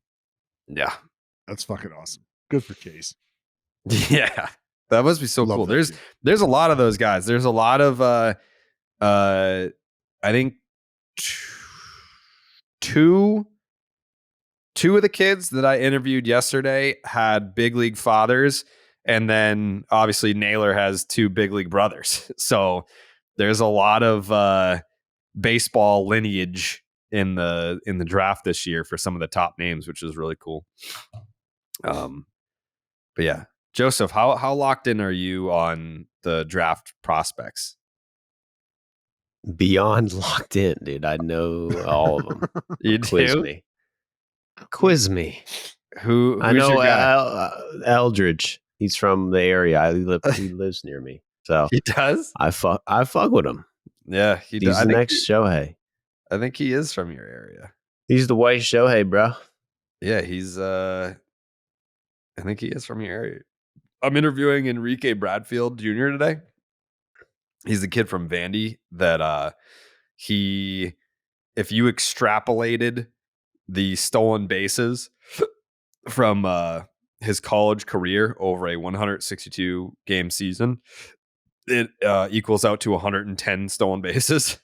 Yeah. That's fucking awesome. Good for Case. Yeah. That must be so Love cool. that There's a lot of those guys. There's a lot of I think two of the kids that I interviewed yesterday had big league fathers, and then obviously Naylor has 2 big league brothers. So there's a lot of baseball lineage in the draft this year for some of the top names, which is really cool. But yeah. Joseph, how locked in are you on the draft prospects? Beyond locked in, dude. I know all of them. You Quiz do? me. Quiz me. Who's I know your guy? Eldridge. He's from the area. He lives near me. So He does? I fuck with him. Yeah, he does. He's the next Shohei. I think he is from your area. He's the white Shohei, bro. Yeah, he's I think he is from your area. I'm interviewing Enrique Bradfield Jr. today. He's the kid from Vandy that if you extrapolated the stolen bases from his college career over a 162 game season, it equals out to 110 stolen bases.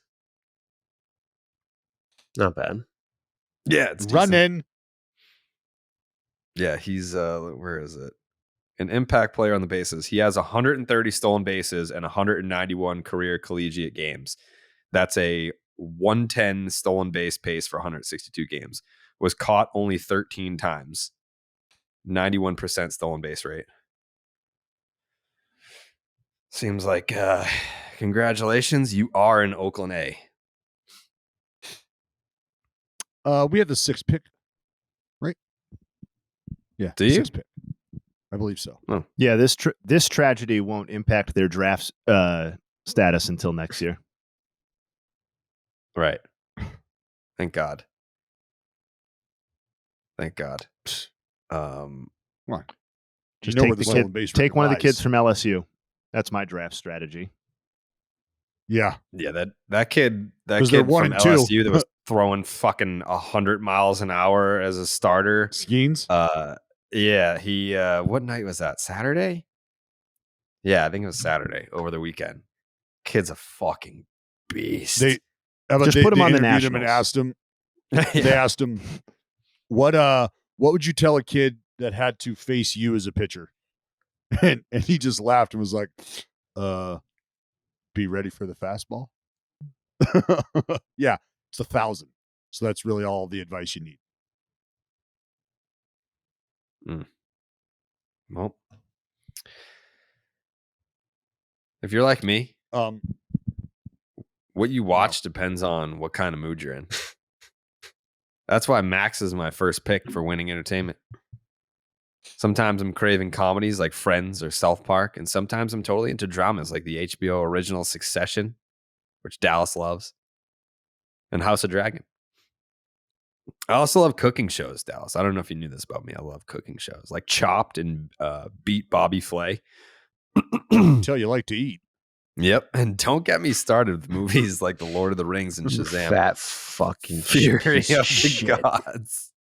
Not bad. Yeah, it's running. Yeah, he's where is it? An impact player on the bases. He has 130 stolen bases and 191 career collegiate games. That's a 110 stolen base pace for 162 games. Was caught only 13 times. 91% stolen base rate. Seems like congratulations, you are in Oakland A. We have the 6th pick, right? Yeah. Do you? 6th pick. I believe so. Oh. Yeah, this tragedy won't impact their draft status until next year. Right. Thank God. Thank God. What? Just You know take where the stolen kid, base take rate one of the lies. kids from LSU. That's my draft strategy. Yeah. Yeah, that kid 'Cause they're from 1 and 2. LSU that was throwing fucking 100 miles an hour as a starter. Skeens. Yeah, he what night was that? Saturday? Yeah, I think it was Saturday over the weekend. Kid's a fucking beast. They Just put him on the interviewed him and Nationals. asked him. Yeah. They asked him, what would you tell a kid that had to face you as a pitcher? And he just laughed and was like, be ready for the fastball. Yeah, it's 1,000. So that's really all the advice you need. Well, if you're like me, what you watch depends on what kind of mood you're in. That's why Max is my first pick for winning entertainment. Sometimes I'm craving comedies like Friends or South Park, and sometimes I'm totally into dramas like the HBO original Succession, which Dallas loves, and House of Dragon. I also love cooking shows, Dallas. I don't know if you knew this about me. I love cooking shows like Chopped and Beat Bobby Flay. Tell you like to eat. Yep. And don't get me started with movies like The Lord of the Rings and Shazam. Fat fucking Fury piece of of the shit. Gods.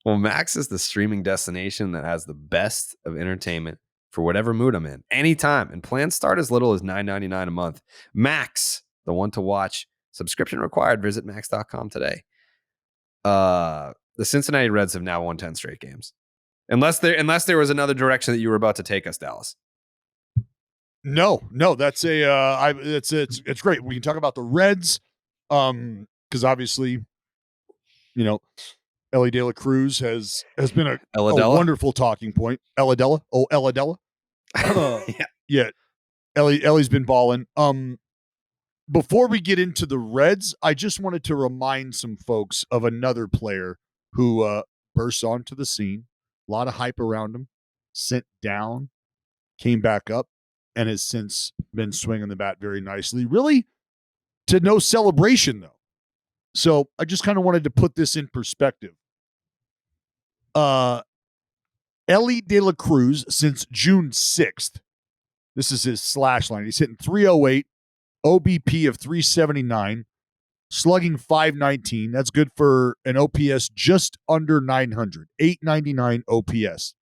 Well, Max is the streaming destination that has the best of entertainment for whatever mood I'm in, anytime. And plans start as little as $9.99 a month. Max, the one to watch. Subscription required. Visit max.com today. The Cincinnati Reds have now won 10 straight games. Unless there was another direction that you were about to take us, Dallas. No, that's it's great. We can talk about the Reds, because obviously, Ellie De La Cruz has been a wonderful talking point. Elladella. Yeah, Ellie's been balling. Before we get into the Reds, I just wanted to remind some folks of another player who burst onto the scene. A lot of hype around him. Sent down, came back up, and has since been swinging the bat very nicely. Really, to no celebration, though. So I just kind of wanted to put this in perspective. Ellie De La Cruz, since June 6th, this is his slash line. He's hitting 308, OBP of 379, slugging 519. That's good for an OPS just under 900, 899 OPS.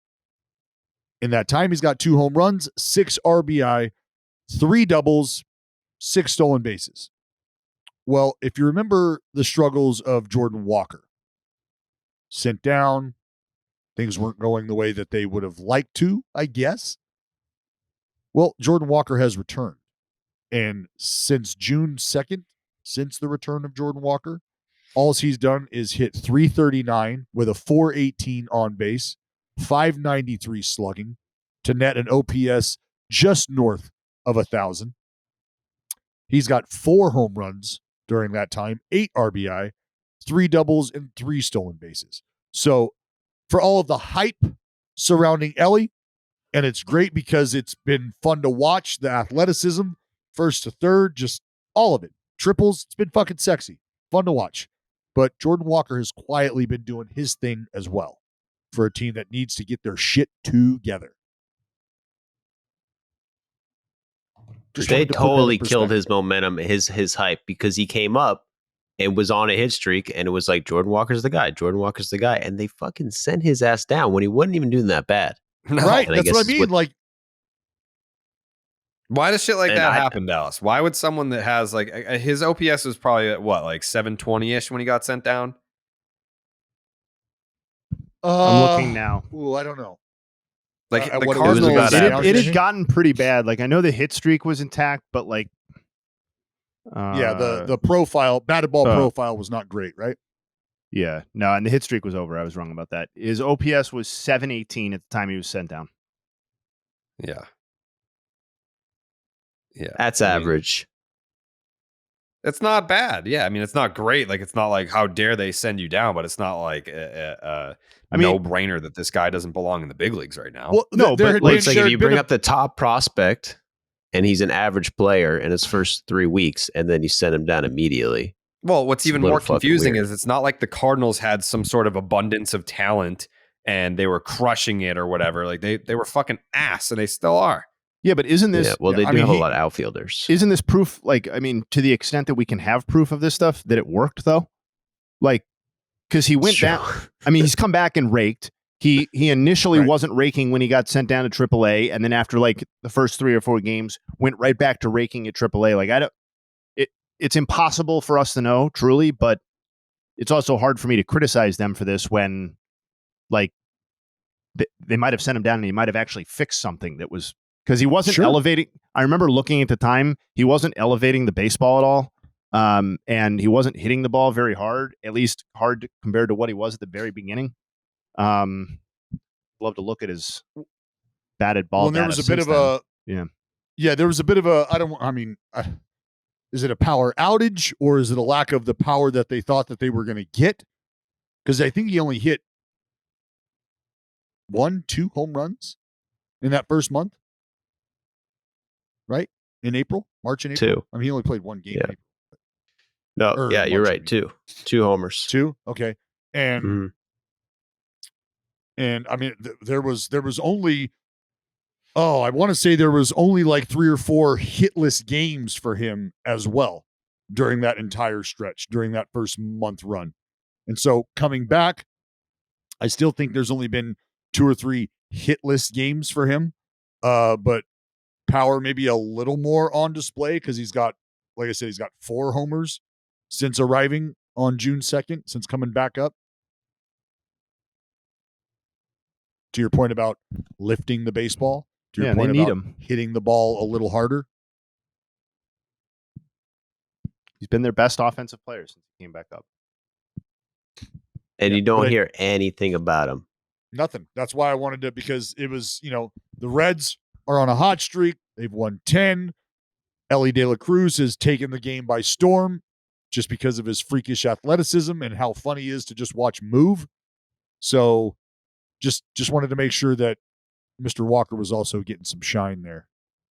In that time, he's got 2 home runs, 6 RBI, 3 doubles, 6 stolen bases. Well, if you remember the struggles of Jordan Walker, sent down, things weren't going the way that they would have liked to, I guess. Well, Jordan Walker has returned. And since June 2nd, since the return of Jordan Walker, all he's done is hit 339 with a 418 on base, 593 slugging to net an OPS just north of 1,000. He's got 4 home runs during that time, 8 RBI, 3 doubles, and 3 stolen bases. So for all of the hype surrounding Ellie, and it's great because it's been fun to watch the athleticism, first to third, just all of it. Triples, it's been fucking sexy, fun to watch. But Jordan Walker has quietly been doing his thing as well for a team that needs to get their shit together. They totally killed his momentum, his hype, because he came up and was on a hit streak, and it was like, Jordan Walker's the guy. Jordan Walker's the guy. And they fucking sent his ass down when he wasn't even doing that bad. Right. That's what I mean. Why does shit like that happen, Dallas? Why would someone that has his OPS was probably at what, like 720-ish when he got sent down? I'm looking now. Ooh, I don't know. Like the Cardinals, it had gotten pretty bad. Like, I know the hit streak was intact, but like, the profile, batted ball profile was not great, right? Yeah, no, and the hit streak was over. I was wrong about that. His OPS was 718 at the time he was sent down. Yeah. That's average. It's not bad. Yeah, I mean, it's not great. Like, it's not like, how dare they send you down, but it's not like a no-brainer that this guy doesn't belong in the big leagues right now. Well, no, but it's like if you bring up the top prospect and he's an average player in his first 3 weeks, and then you send him down immediately. Well, what's even more confusing is it's not like the Cardinals had some sort of abundance of talent and they were crushing it or whatever. Like, they were fucking ass, and they still are. Yeah, but isn't this... Yeah, well, they do have a lot of outfielders. Isn't this proof, like, I mean, to the extent that we can have proof of this stuff, that it worked, though? Like, because he went back... I mean, he's come back and raked. He initially wasn't raking when he got sent down to AAA, and then after, like, the first 3 or 4 games, went right back to raking at AAA. Like, it's impossible for us to know, truly, but it's also hard for me to criticize them for this when, like, they might have sent him down and he might have actually fixed something that was... Because he wasn't elevating. I remember looking at the time, he wasn't elevating the baseball at all. And he wasn't hitting the ball very hard, at least hard compared to what he was at the very beginning. Love to look at his batted ball. Well, there was a bit of a... Yeah, there was a bit of a... is it a power outage, or is it a lack of the power that they thought that they were going to get? Because I think he only hit 2 home runs in that first month, right? In March and April. 2. I mean, he only played 1 game. Yeah. In April. No, Or yeah, you're March, right. 2 homers. 2. Okay, and Mhm. and I mean, there was only. Oh, I want to say there was only like 3 or 4 hitless games for him as well during that entire stretch, during that first month run. And so coming back, I still think there's only been 2 or 3 hitless games for him. But power maybe a little more on display because he's got, like I said, he's got 4 homers since arriving on June 2nd, since coming back up. To your point about lifting the baseball, to your point they need about him. hitting the ball a little harder. He's been their best offensive player since he came back up. And Yeah, you don't but hear anything about him. Nothing. That's why I wanted to, because it was, the Reds are on a hot streak. They've won 10. Ellie De La Cruz has taken the game by storm just because of his freakish athleticism and how fun he is to just watch move. So just wanted to make sure that Mr. Walker was also getting some shine there,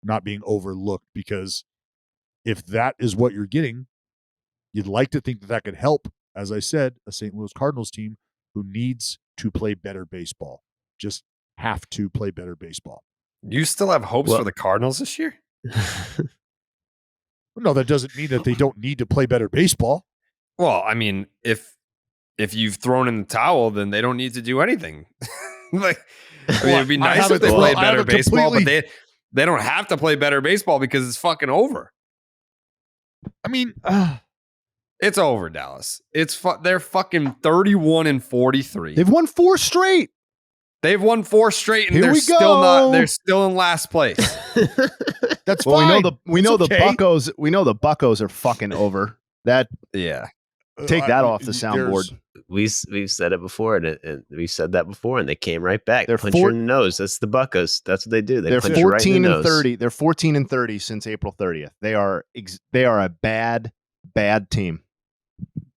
not being overlooked, because if that is what you're getting, you'd like to think that could help, as I said, a St. Louis Cardinals team who needs to play better baseball. Just have to play better baseball. You still have hopes for the Cardinals this year? No, that doesn't mean that they don't need to play better baseball. Well, I mean, if you've thrown in the towel, then they don't need to do anything. It'd be nice if they played better baseball, but they don't have to play better baseball because it's fucking over. I mean, it's over, Dallas. They're fucking 31-43. They've won 4 straight. They've won 4 straight, and Here they're we still go. not. They're still in last place. That's Well, fine. we know the okay. Buccos. We know the Buccos are fucking over. That Yeah. take that off the soundboard. We've said it before, and we said that before, and they came right back. They're Punch you in the nose. That's the Buccos. That's what they do. They're punch you right in 14 the and nose. 30. They're 14 and 30 since April 30th. They are a bad team.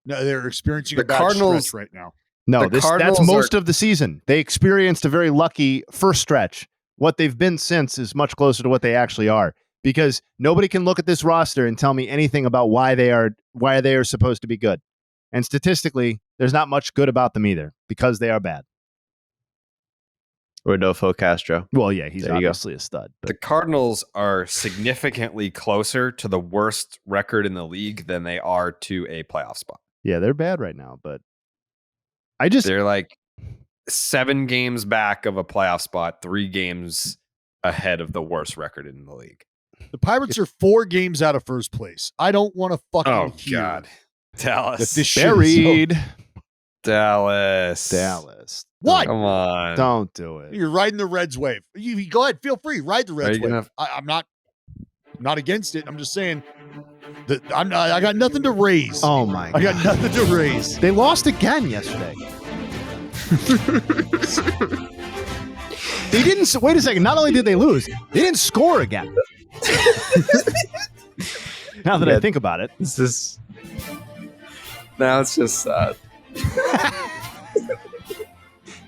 No, they're experiencing The a bad Cardinals stretch right now. No, The that's Cardinals most of the season. They experienced a very lucky first stretch. What they've been since is much closer to what they actually are, because nobody can look at this roster and tell me anything about why they are supposed to be good. And statistically, there's not much good about them either, because they are bad. Rodolfo Castro. Well, yeah, he's There you go. obviously a stud. The But Cardinals are significantly closer to the worst record in the league than they are to a playoff spot. yeah, they're bad right now. But They're like 7 games back of a playoff spot, 3 games ahead of the worst record in the league. The Pirates are 4 games out of first place. I don't want to fucking hear God. that Dallas. this shit is buried. Dallas. What? Come on. Don't do it. You're riding the Reds wave. You go ahead, feel free, ride the Reds you wave. gonna- I'm not against it. I'm just saying that I got nothing to raise. Oh my I got God. nothing to raise. They lost again yesterday. They didn't. Wait a second. Not only did they lose, they didn't score again. Now that I think about it, This is Now it's just sad.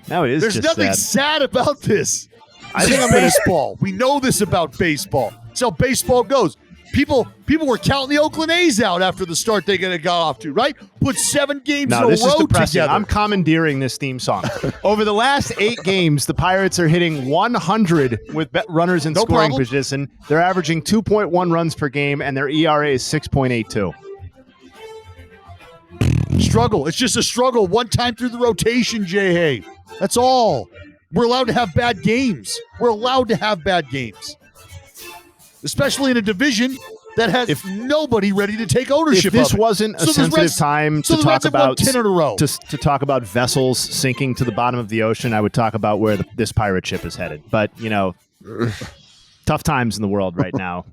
now it is There's just nothing sad. sad about this. I think I'm baseball. We know this about baseball. It's how baseball goes. People were counting the Oakland A's out after the start they got off to, right? Put 7 games in No, a this is row depressing. together. I'm commandeering this theme song. Over the last 8 games, the Pirates are hitting 100 with runners in No scoring problem. position. They're averaging 2.1 runs per game, and their ERA is 6.82. Struggle. It's just a struggle one time through the rotation, Jayhay. That's all. We're allowed to have bad games. We're allowed to have bad games. Especially in a division that has nobody ready to take ownership If this of it. wasn't a So the sensitive Reds- time So to the talk Reds have won about 10 in a row. to talk about vessels sinking to the bottom of the ocean, I would talk about where this pirate ship is headed. But, tough times in the world right now.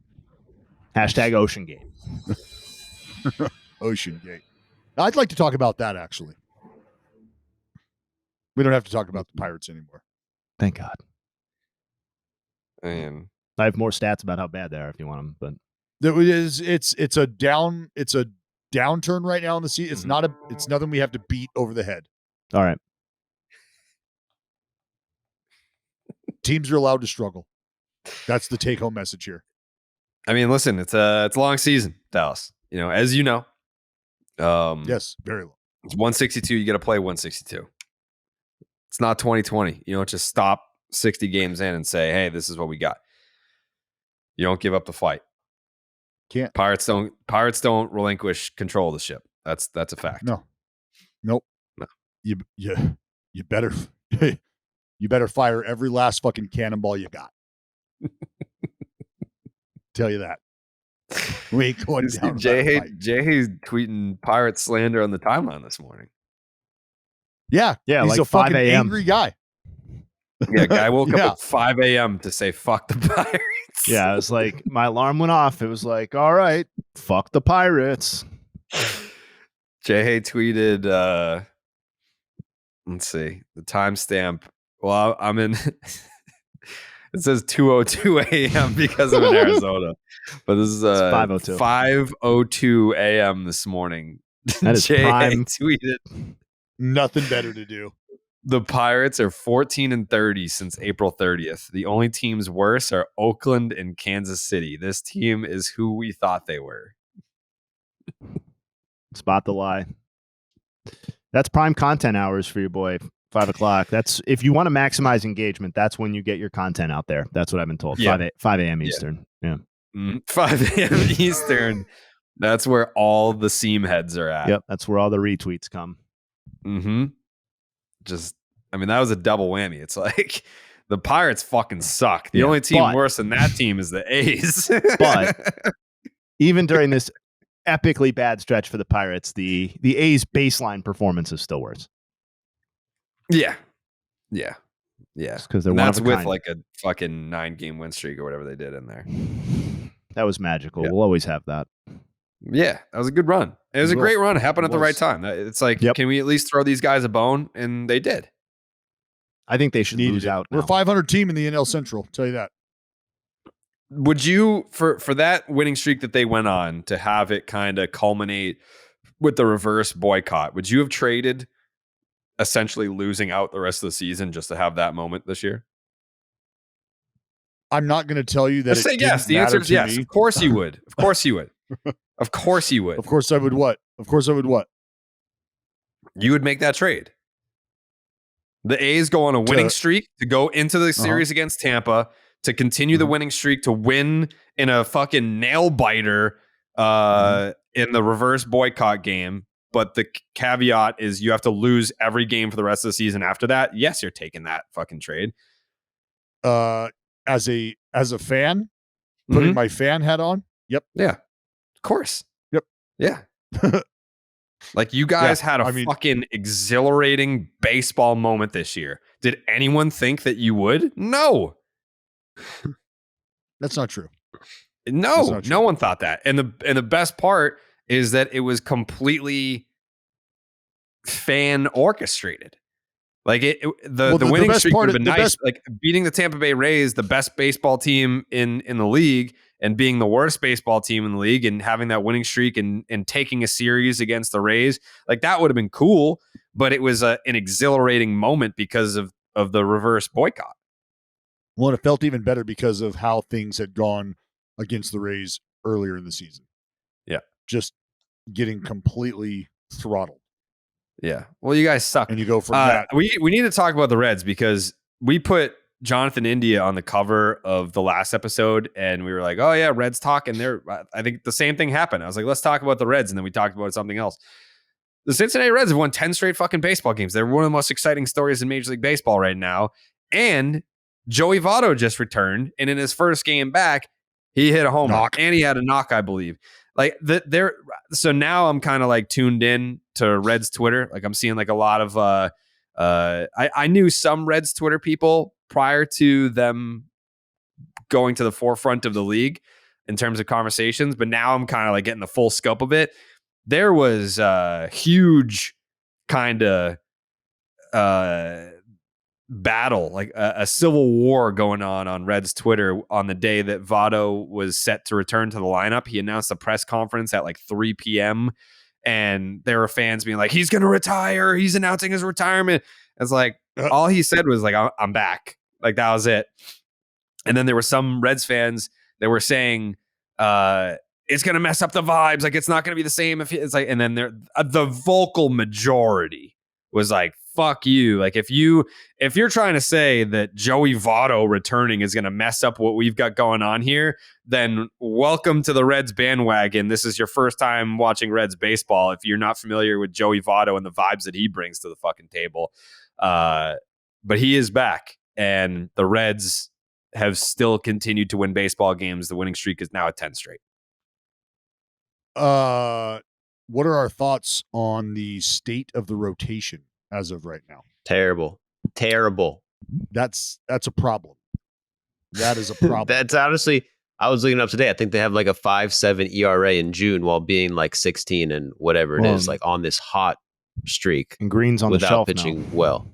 Hashtag Ocean Gate. Ocean Gate. I'd like to talk about that, actually. We don't have to talk about the Pirates anymore. Thank God. Man. I have more stats about how bad they are if you want them. But It's a downturn right now in the season. It's nothing we have to beat over the head. all right. Teams are allowed to struggle. That's the take-home message here. I mean, listen, it's a long season, Dallas. As you know. Yes, very long. It's 162. You got to play 162. It's not 2020. You don't just stop 60 games in and say, "Hey, this is what we got." You don't give up the fight. Can't. Pirates don't relinquish control of the ship. That's a fact. No. Nope. No. You better you better fire every last fucking cannonball you got. Tell you that. We ain't going down. Jayhay's tweeting pirate slander on the timeline this morning. Yeah. Yeah, he's like a fucking 5 a.m. angry guy. Yeah, guy woke up at 5 a.m. to say fuck the Pirates. Yeah, it was like my alarm went off. It was like, all right, fuck the Pirates. Jayhay tweeted, let's see, the timestamp. Well, I'm in, it says 2:02 a.m. because I'm in Arizona. But this is 5:02 a.m. this morning. That is prime. Tweeted, nothing better to do. The Pirates are 14-30 since April 30th. The only teams worse are Oakland and Kansas City. This team is who we thought they were. Spot the lie. That's prime content hours for your boy. 5 o'clock. That's if you want to maximize engagement. That's when you get your content out there. That's what I've been told. Yeah. 5 a.m. Eastern. Yeah. 5 a.m. Eastern. That's where all the seam heads are at. Yep. That's where all the retweets come. Mm-hmm. That was a double whammy. It's like the Pirates fucking suck. The only team worse than that team is the A's. But even during this epically bad stretch for the Pirates, the A's baseline performance is still worse. Yeah. Because they're that's with kind. like a fucking 9-game win streak or whatever they did in there. That was magical. Yeah. We'll always have that. Yeah, that was a good run. It was a great run. It happened at the right time. It's like, can we at least throw these guys a bone? And they did. I think they should lose out. We're a 500 team in the NL Central. Tell you that. Would you, for that winning streak that they went on, to have it kind of culminate with the reverse boycott, would you have traded essentially losing out the rest of the season just to have that moment this year? I'm not going to tell you that. Let's say yes. The answer is yes. Me. Of course you would. Of course you would. Of course you would. Of course I would what? Of course I would what? You would make that trade. The A's go on a winning streak to go into the series against Tampa, to continue the winning streak, to win in a fucking nail biter in the reverse boycott game. But the caveat is you have to lose every game for the rest of the season after that. Yes, you're taking that fucking trade. As a fan, putting my fan hat on. Yep. Yeah. Of course. Yep. Yeah. Like you guys had a fucking exhilarating baseball moment this year. Did anyone think that you would? No. That's not true. No, no one thought that. And the best part is that it was completely fan orchestrated. Like the winning streak would have been nice. Like beating the Tampa Bay Rays, the best baseball team in the league, and being the worst baseball team in the league, and having that winning streak and taking a series against the Rays, like that would have been cool. But it was an exhilarating moment because of the reverse boycott. Well, it felt even better because of how things had gone against the Rays earlier in the season. Yeah. Just getting completely throttled. Yeah. Well, you guys suck. And you go from that. We need to talk about the Reds because we put Jonathan India on the cover of the last episode and we were like, oh yeah, Reds talk. And I think the same thing happened. I was like, let's talk about the Reds. And then we talked about something else. The Cincinnati Reds have won 10 straight fucking baseball games. They're one of the most exciting stories in Major League Baseball right now. And Joey Votto just returned. And in his first game back, he hit a home run and he had a knock, I believe. Like so now I'm kind of like tuned in to Reds Twitter. Like I'm seeing like a lot of I knew some Reds Twitter people prior to them going to the forefront of the league in terms of conversations, but now I'm kind of like getting the full scope of it. There was a huge kind of battle, like a civil war going on Reds Twitter on the day that Votto was set to return to the lineup. He announced a press conference at like 3 p.m. and there were fans being like, he's going to retire. He's announcing his retirement. It's like, all he said was like, I'm back. Like that was it. And then there were some Reds fans that were saying it's going to mess up the vibes. Like it's not going to be the same if it's like. And then the vocal majority was like, "Fuck you!" Like if you're trying to say that Joey Votto returning is going to mess up what we've got going on here, then welcome to the Reds bandwagon. This is your first time watching Reds baseball. If you're not familiar with Joey Votto and the vibes that he brings to the fucking table, but he is back, and the Reds have still continued to win baseball games. The winning streak is now at 10 straight. What are our thoughts on the state of the rotation as of right now? Terrible. That's a problem. That is a problem. That's honestly, I was looking up today. I think they have like a 5.7 ERA in June while being like 16 and whatever it is, like on this hot streak. And Green's on the shelf pitching now. well.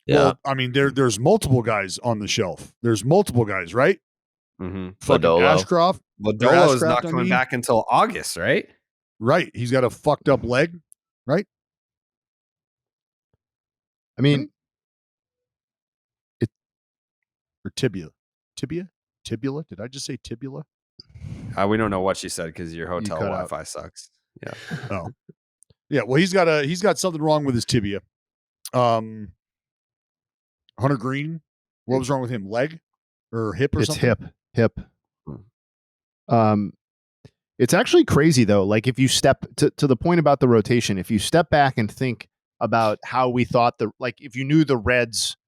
Yeah. Well, I mean, there's multiple guys on the shelf. There's multiple guys, right? Mm-hmm. Fucking Ashcroft. Lodolo is not coming back until August, right? Right. He's got a fucked up leg, right? I mean, or tibia. Tibula? Did I just say tibula? We don't know what she said because your hotel Wi-Fi sucks. Yeah. Oh. Yeah. Well, he's got something wrong with his tibia. Hunter Green. What was wrong with him? Leg or hip or something? It's hip. It's actually crazy though. Like if you step to the point about the rotation, if you step back and think about how we thought if you knew the Reds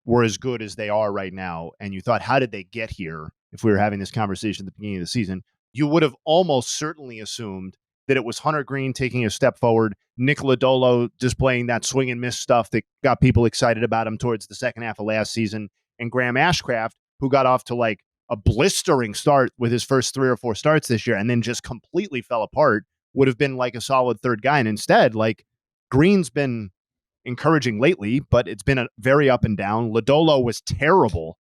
were as good as they are right now, and you thought, how did they get here? If we were having this conversation at the beginning of the season, you would have almost certainly assumed that it was Hunter Green taking a step forward, Nick Lodolo displaying that swing and miss stuff that got people excited about him towards the second half of last season, and Graham Ashcraft, who got off to like a blistering start with his first 3 or 4 starts this year and then just completely fell apart, would have been like a solid third guy. And instead, like Green's been encouraging lately, but it's been a very up and down. Lodolo was terrible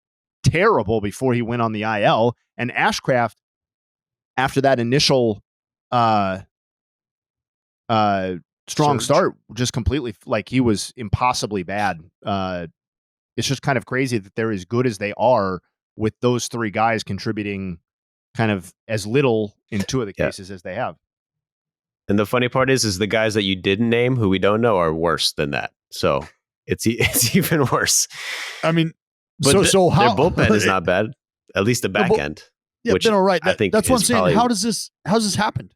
before he went on the IL. And Ashcraft, after that initial strong start, just completely like he was impossibly bad. It's just kind of crazy that they're as good as they are with those 3 guys contributing kind of as little in 2 of the cases as they have. And the funny part is the guys that you didn't name, who we don't know, are worse than that. So it's even worse. I mean, but so how their bullpen is not bad, at least the back end. Yeah, which been all right. I think that's what I'm saying. probably, How's this happened?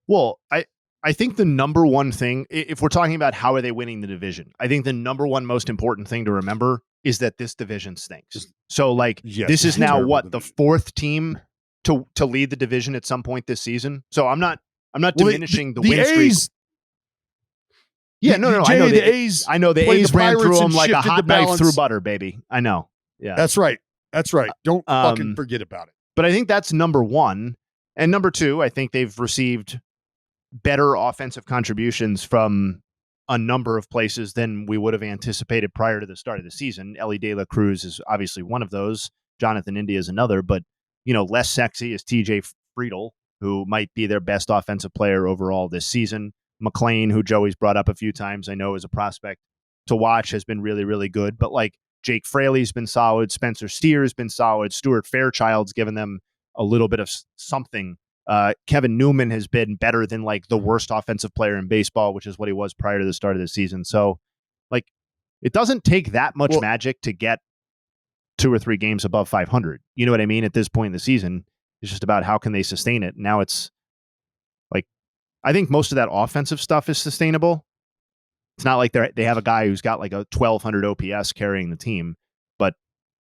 Well, I think the number one thing, if we're talking about how are they winning the division, I think the number one most important thing to remember is that this division stinks. So like this is now what the 4th team to lead the division at some point this season. So I'm not diminishing the win streak. A's, yeah, no. I know the A's. I know the A's ran through them like a hot knife through butter, baby. I know. Yeah, that's right. Don't fucking forget about it. But I think that's number one. And number two, I think they've received better offensive contributions from a number of places than we would have anticipated prior to the start of the season. Ellie De La Cruz is obviously one of those. Jonathan India is another, but less sexy is TJ Friedel, who might be their best offensive player overall this season. McLean, who Joey's brought up a few times, I know is a prospect to watch, has been really, really good. But like Jake Fraley's been solid. Spencer Steer's been solid. Stuart Fairchild's given them a little bit of something. Kevin Newman has been better than like the worst offensive player in baseball, which is what he was prior to the start of the season. So like it doesn't take that much magic to get 2 or 3 games above 500. You know what I mean? At this point in the season, it's just about how can they sustain it. Now it's like, I think most of that offensive stuff is sustainable. It's not like they have a guy who's got like a 1200 OPS carrying the team, but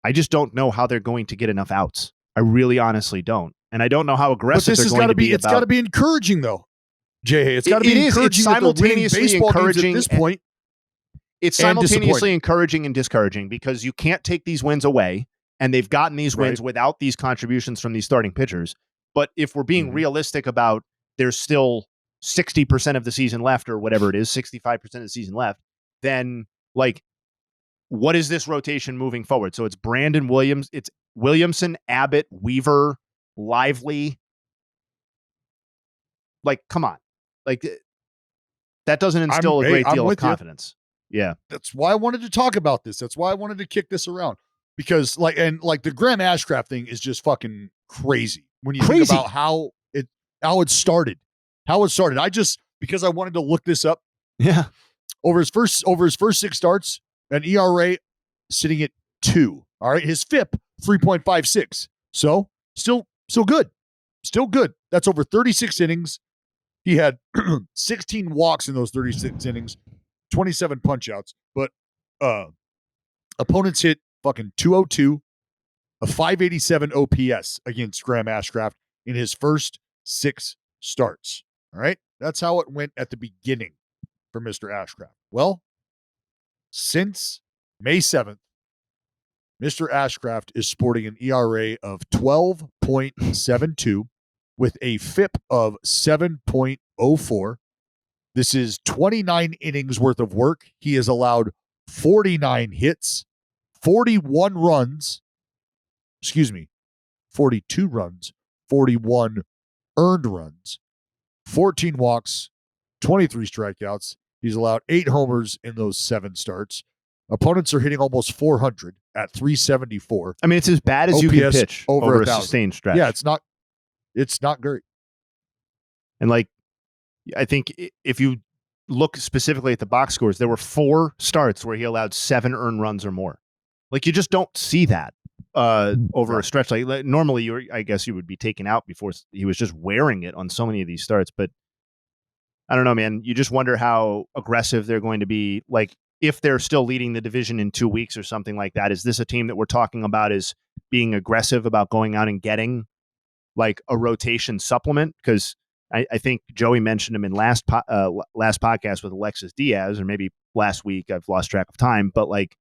I just don't know how they're going to get enough outs. I really honestly don't. And I don't know how aggressive they're going to be. It's got to be encouraging, though. Jayhay, it's got to be encouraging. It's simultaneously encouraging at this point. It's simultaneously encouraging and discouraging because you can't take these wins away, and they've gotten these wins without these contributions from these starting pitchers. But if we're being realistic about there's still 60% of the season left, or whatever it is, 65% of the season left, then like, what is this rotation moving forward? So it's Brandon Williams, it's Williamson, Abbott, Weaver, Lively. Like, come on. Like, that doesn't instill a great deal of confidence. Yeah. That's why I wanted to talk about this. That's why I wanted to kick this around. Because the Graham Ashcraft thing is just fucking crazy when you think about how it started. Because I wanted to look this up. Yeah. Over his first 6 starts, an ERA sitting at 2. All right. His FIP 3.56. So still good. Still good. That's over 36 innings. He had 16 walks in those 36 innings, 27 punch outs. But opponents hit fucking 202, a 587 OPS against Graham Ashcraft in his first 6 starts. All right. That's how it went at the beginning for Mr. Ashcraft. Well, since May 7th, Mr. Ashcraft is sporting an ERA of 12.72 with a FIP of 7.04. This is 29 innings worth of work. He has allowed 49 hits, 42 runs, 41 earned runs, 14 walks, 23 strikeouts. He's allowed 8 homers in those 7 starts. Opponents are hitting almost 400 at 374. I mean, it's as bad as OPS you can pitch over a 1,000. sustained stretch. Yeah, it's not great. And like, I think if you look specifically at the box scores, there were 4 starts where he allowed 7 earned runs or more. Like, you just don't see that over a stretch. Like normally, I guess you would be taken out before he was just wearing it on so many of these starts. But I don't know, man. You just wonder how aggressive they're going to be. Like, if they're still leading the division in 2 weeks or something like that, is this a team that we're talking about as being aggressive about going out and getting like a rotation supplement? Because I think Joey mentioned him in last podcast with Alexis Diaz, or maybe last week. I've lost track of time, but like,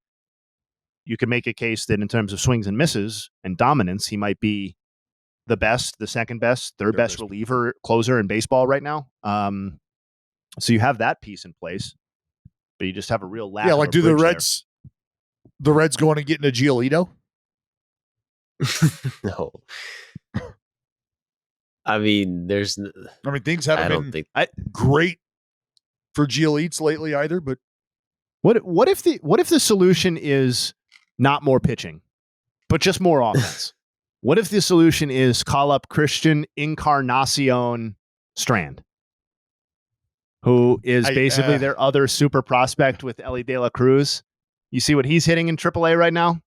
you could make a case that in terms of swings and misses and dominance, he might be the best, the second best, third best reliever closer in baseball right now. So you have that piece in place, but you just have a real lack. Yeah, like do the Reds going and getting a Giolito? No. I mean, things haven't been great for Giolitos lately either. But what if the solution is not more pitching, but just more offense? What if the solution is call up Christian Encarnacion Strand, who is basically their other super prospect with Ellie De La Cruz? You see what he's hitting in AAA right now?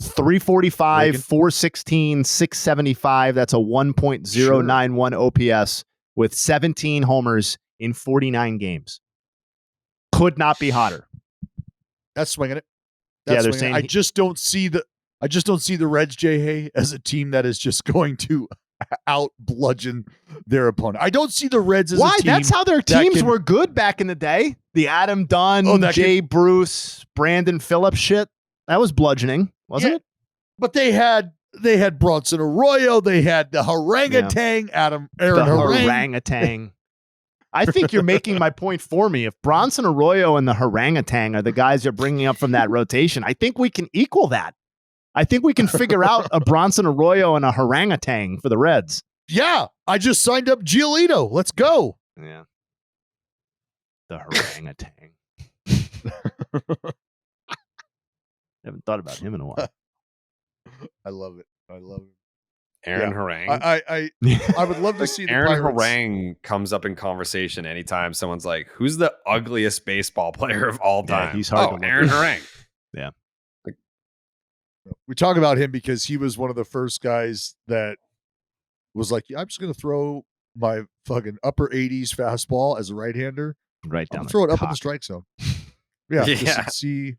345, 416, 675. That's a 1.091 OPS with 17 homers in 49 games. Could not be hotter. That's swinging it. They're saying I just don't see the Reds, Jayhay, as a team that is just going to out bludgeon their opponent. I don't see the Reds as a team. That's how their teams were good back in the day. The Adam Dunn, Jay Bruce, Brandon Phillips shit. That was bludgeoning, wasn't it? But they had Bronson Arroyo. They had the Harangatang, Aaron Harangatang. I think you're making my point for me. If Bronson Arroyo and the Harangatang are the guys you're bringing up from that rotation, I think we can equal that. I think we can figure out a Bronson Arroyo and a Harangatang for the Reds. Yeah, I just signed up Giolito. Let's go. Yeah. The Harangatang. Haven't thought about him in a while. I love it. Aaron Harang. I would love to see the Aaron Pirates. Harang comes up in conversation anytime someone's like, "Who's the ugliest baseball player of all time?" Yeah, he's hard to look Aaron at. Harang. Yeah. We talk about him because he was one of the first guys that was like, I'm just going to throw my fucking upper 80s fastball as a right-hander. Right down. Throw it up in the strike zone. Yeah. Yeah. Just see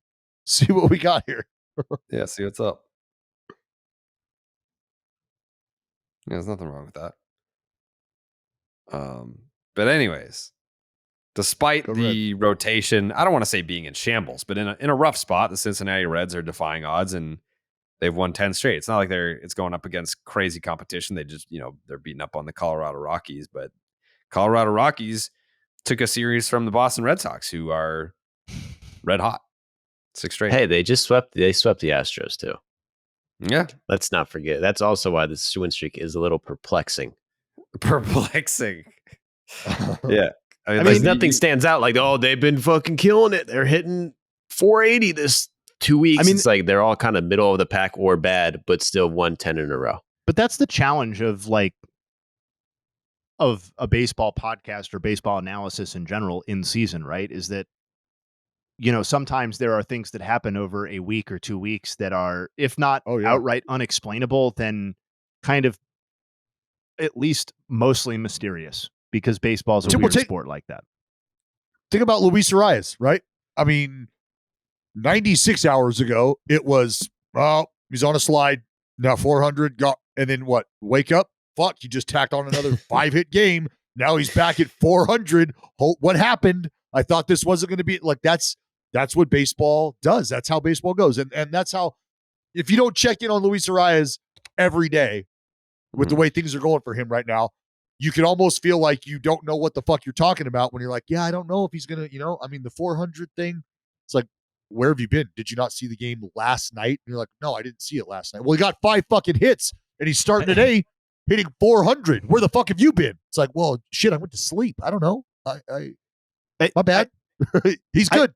what we got here. Yeah, see what's up. Yeah, there's nothing wrong with that. But anyways, despite the rotation, I don't want to say being in shambles, but in a rough spot, the Cincinnati Reds are defying odds and they've won 10 straight. It's not like it's going up against crazy competition. They just, they're beating up on the Colorado Rockies, but Colorado Rockies took a series from the Boston Red Sox, who are red hot. 6 straight. Hey, they swept the Astros too. Yeah. Let's not forget. That's also why this win streak is a little perplexing. Yeah. I mean, nothing stands out like, oh, they've been fucking killing it. They're hitting 480 this 2 weeks. I mean, it's like they're all kind of middle of the pack or bad, but still 110 in a row. But that's the challenge of a baseball podcast or baseball analysis in general in season, right? Is that, sometimes there are things that happen over a week or 2 weeks that are, if not outright unexplainable, then kind of at least mostly mysterious, because baseball is a weird sport like that. Think about Luis Arias, right? I mean, 96 hours ago, it was, he's on a slide, now 400, and then what? Wake up, fuck, he just tacked on another 5-hit game. Now he's back at 400. What happened? I thought this wasn't going to be like, that's what baseball does. That's how baseball goes. And that's how, if you don't check in on Luis Arias every day with the way things are going for him right now, you can almost feel like you don't know what the fuck you're talking about when you're like, yeah, I don't know if he's going to, I mean, the 400 thing, it's like, where have you been? Did you not see the game last night? And you're like, no, I didn't see it last night. Well, he got 5 fucking hits and he's starting today hitting 400. Where the fuck have you been? It's like, well, shit, I went to sleep. I don't know. My bad. He's good.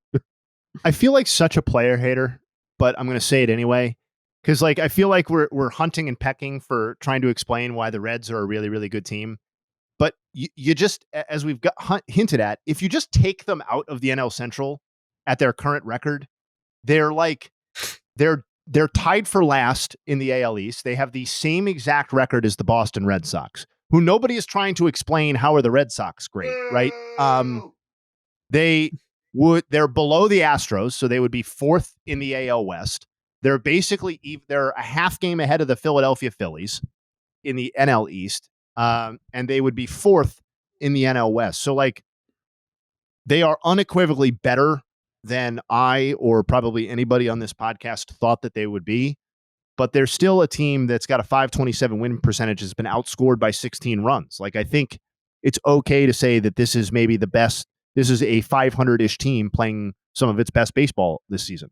I feel like such a player hater, but I'm going to say it anyway. Because I feel like we're hunting and pecking for trying to explain why the Reds are a really, really good team. But you just, as we've hinted at, if you just take them out of the NL Central at their current record, they're tied for last in the AL East. They have the same exact record as the Boston Red Sox, who nobody is trying to explain how are the Red Sox great, right? They're below the Astros, so they would be 4th in the AL West. They're basically they're a half game ahead of the Philadelphia Phillies in the NL East, and they would be 4th in the NL West. So they are unequivocally better than I or probably anybody on this podcast thought that they would be. But they're still a team that's got a .527 win percentage, has been outscored by 16 runs. I think it's okay to say that this is maybe the best. This is a 500-ish team playing some of its best baseball this season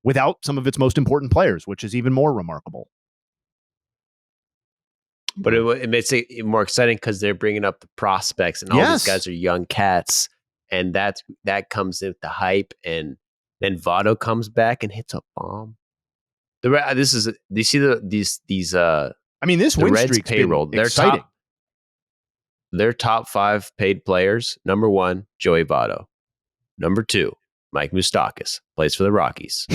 without some of its most important players, which is even more remarkable. But it makes it more exciting because they're bringing up the prospects, and all these guys are young cats, and that comes with the hype. And then Votto comes back and hits a bomb. Do you see these? I mean, this win streak's payroll. Their top 5 paid players. Number 1, Joey Votto. Number 2, Mike Moustakas, plays for the Rockies.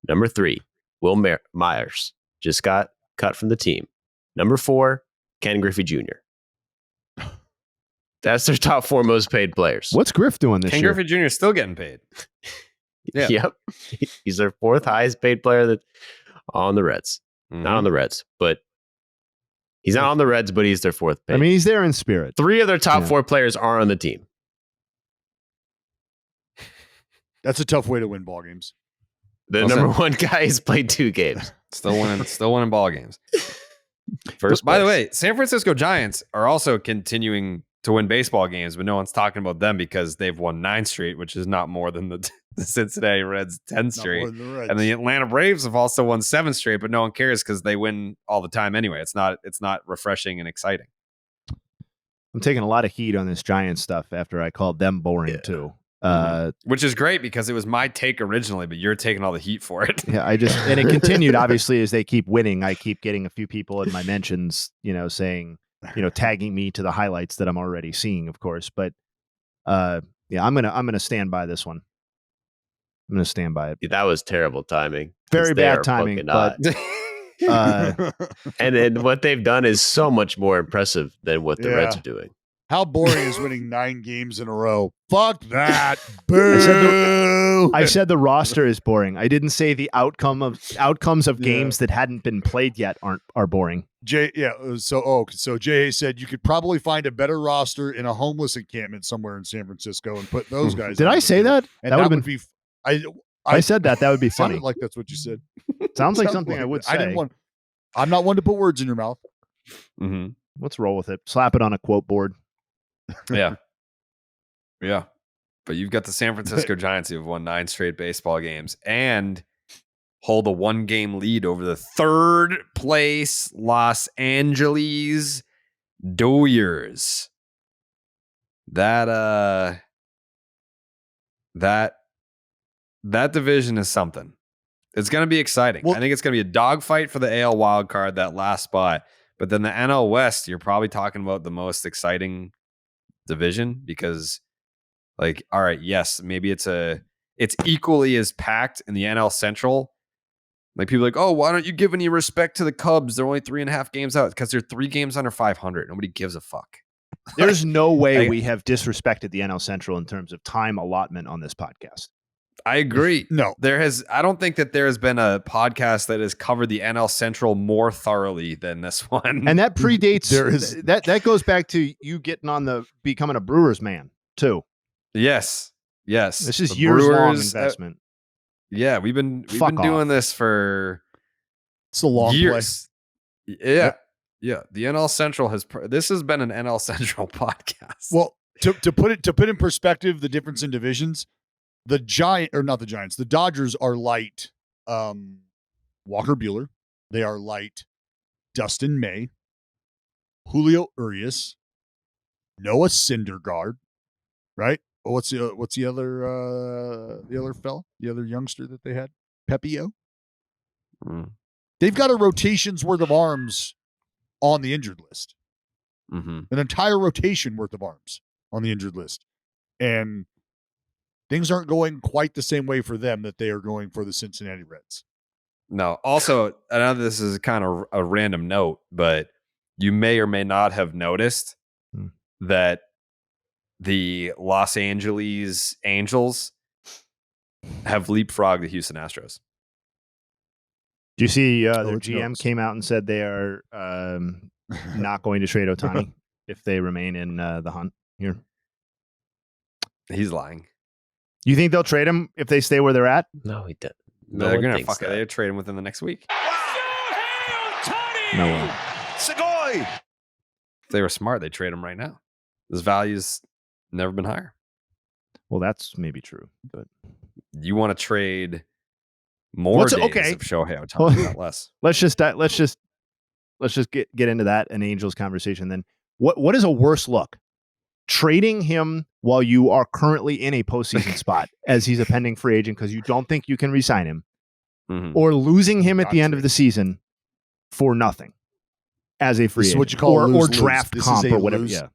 Number 3, Will Myers, just got cut from the team. Number 4, Ken Griffey Jr. That's their top 4 most paid players. What's Griff doing this year? Ken Griffey Jr. is still getting paid. Yeah. Yep. He's their 4th highest paid player on the Reds. Mm-hmm. Not on the Reds, but he's not on the Reds, but he's their 4th paid. I mean, he's there in spirit. 3 of their top 4 players are on the team. That's a tough way to win ball games. The number 1 guy has played 2 games. Still winning ball games. By the way, San Francisco Giants are also continuing to win baseball games, but no one's talking about them because they've won 9 straight, which is not more than the Cincinnati Reds 10 straight. And the Atlanta Braves have also won 7 straight, but no one cares because they win all the time anyway. It's not refreshing and exciting. I'm taking a lot of heat on this Giants stuff after I called them boring too. Which is great because it was my take originally, but you're taking all the heat for it. Yeah, and it continued obviously as they keep winning. I keep getting a few people in my mentions, saying, tagging me to the highlights that I'm already seeing, of course. But I'm gonna stand by this one. I'm gonna stand by it. That was terrible timing. Very bad timing. But and then what they've done is so much more impressive than what the Reds are doing. How boring is winning 9 games in a row? Fuck that. Boo. I said the roster is boring. I didn't say the outcomes of games that hadn't been played yet are boring. So Jayhay said you could probably find a better roster in a homeless encampment somewhere in San Francisco and put those guys. Did I say that? And that would be. I said that would be funny. Like that's what you said. Sounds like something I would say. I'm not one to put words in your mouth. Mm-hmm. Let's roll with it. Slap it on a quote board. Yeah. But you've got the San Francisco Giants who have won 9 straight baseball games and hold a 1-game lead over the 3rd place Los Angeles Dodgers. that division is something. It's going to be exciting. Well, I think it's going to be a dogfight for the AL wild card, that last spot. But then the NL West, you're probably talking about the most exciting division because, like, all right, yes, maybe it's equally as packed in the NL Central. Like, people are like, oh, why don't you give any respect to the Cubs? They're only 3.5 games out because they're 3 games under 500. Nobody gives a fuck. There's no way we have disrespected the NL Central in terms of time allotment on this podcast. I agree. No. I don't think that there has been a podcast that has covered the NL Central more thoroughly than this one. And that predates that goes back to you becoming a Brewers man too. Yes. This is The years long Brewers, investment. Yeah, we've been doing this for It's a long years. Yeah. Yeah. The NL Central this has been an NL Central podcast. Well, to put in perspective the difference in divisions, the Dodgers are light Walker Buehler. They are light Dustin May, Julio Urias, Noah Syndergaard, right? What's the other fella? The other youngster that they had? Pepio? They've got a rotation's worth of arms on the injured list. Mm-hmm. An entire rotation worth of arms on the injured list. And things aren't going quite the same way for them that they are going for the Cincinnati Reds. No. Also, I know this is kind of a random note, but you may or may not have noticed that the Los Angeles Angels have leapfrogged the Houston Astros. Do you see their GM came out and said they are not going to trade Ohtani if they remain in the hunt here? He's lying. You think they'll trade him if they stay where they're at? No, he didn't. They're going to fuck it. They're trading within the next week. No way. Segoy! If they were smart, they'd trade him right now. His value's never been higher. Well, that's maybe true, but you want to trade more days of Shohei Ohtani, not less. Let's just get into that an Angels conversation then. What is a worse look? Trading him while you are currently in a postseason spot as he's a pending free agent because you don't think you can re-sign him, or losing him at the end of the season for nothing as a free agent, what you call or draft comp or whatever. Lose. Yeah.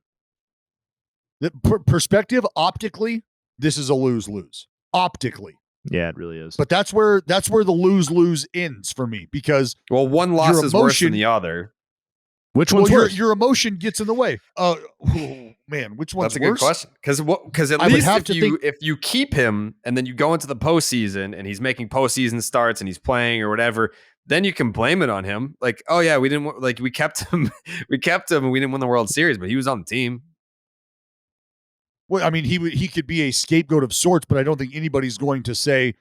The perspective optically, this is a lose-lose. Optically. Yeah, it really is. But that's where the lose-lose ends for me because one loss is worse than the other. Which one's worse? Your emotion gets in the way. Oh man, which one's worse? That's a good question. Because at least if you keep him and then you go into the postseason and he's making postseason starts and he's playing or whatever, then you can blame it on him. Like, oh yeah, we kept him, and we didn't win the World Series, but he was on the team. Well, I mean, he could be a scapegoat of sorts, but I don't think anybody's going to say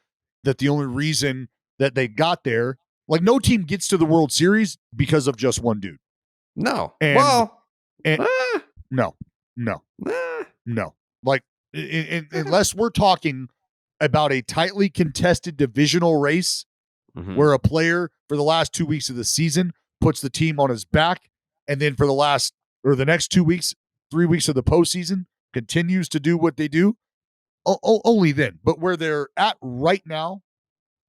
that the only reason that they got there, like no team gets to the World Series because of just one dude. No. No. Like, unless we're talking about a tightly contested divisional race where a player for the last 2 weeks of the season puts the team on his back, and then for the next 2 weeks, 3 weeks of the postseason continues to do what they do, only then. But where they're at right now,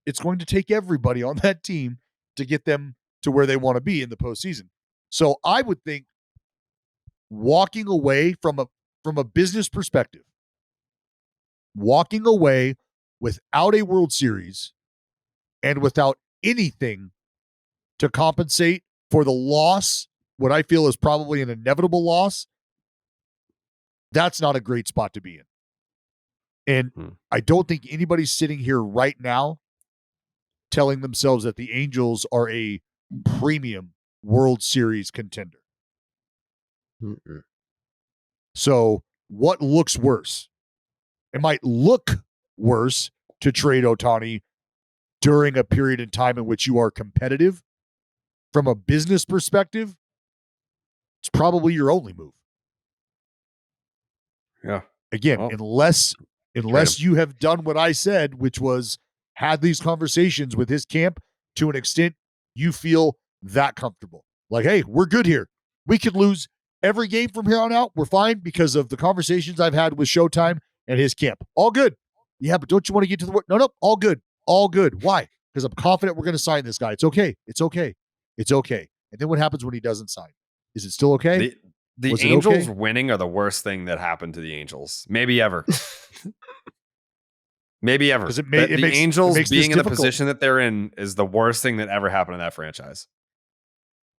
it's going to take everybody on that team to get them to where they want to be in the postseason. So I would think walking away from a business perspective, walking away without a World Series and without anything to compensate for the loss, what I feel is probably an inevitable loss, that's not a great spot to be in. And I don't think anybody's sitting here right now telling themselves that the Angels are a premium World Series contender. So what looks worse? It might look worse to trade Ohtani during a period in time in which you are competitive. From a business perspective, it's probably your only move. Yeah. Again, unless you have done what I said, which was had these conversations with his camp to an extent you feel that comfortable. Like, hey, we're good here. We could lose every game from here on out, we're fine because of the conversations I've had with Showtime and his camp. All good. Yeah, but don't you want to get to the work? No, all good. All good. Why? Because I'm confident we're going to sign this guy. It's okay. It's okay. It's okay. And then what happens when he doesn't sign? Is it still okay? The Angels winning are the worst thing that happened to the Angels. Maybe ever. Maybe ever. Because the Angels being in the position that they're in is the worst thing that ever happened to that franchise.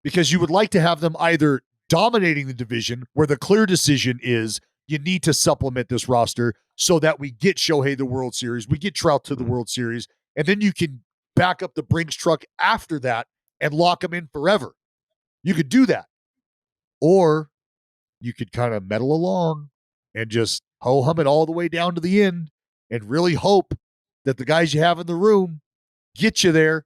Because you would like to have them either dominating the division, where the clear decision is you need to supplement this roster so that we get Shohei the World Series, we get Trout to the World Series, and then you can back up the Brinks truck after that and lock them in forever. You could do that. Or you could kind of meddle along and just ho-hum it all the way down to the end and really hope that the guys you have in the room get you there.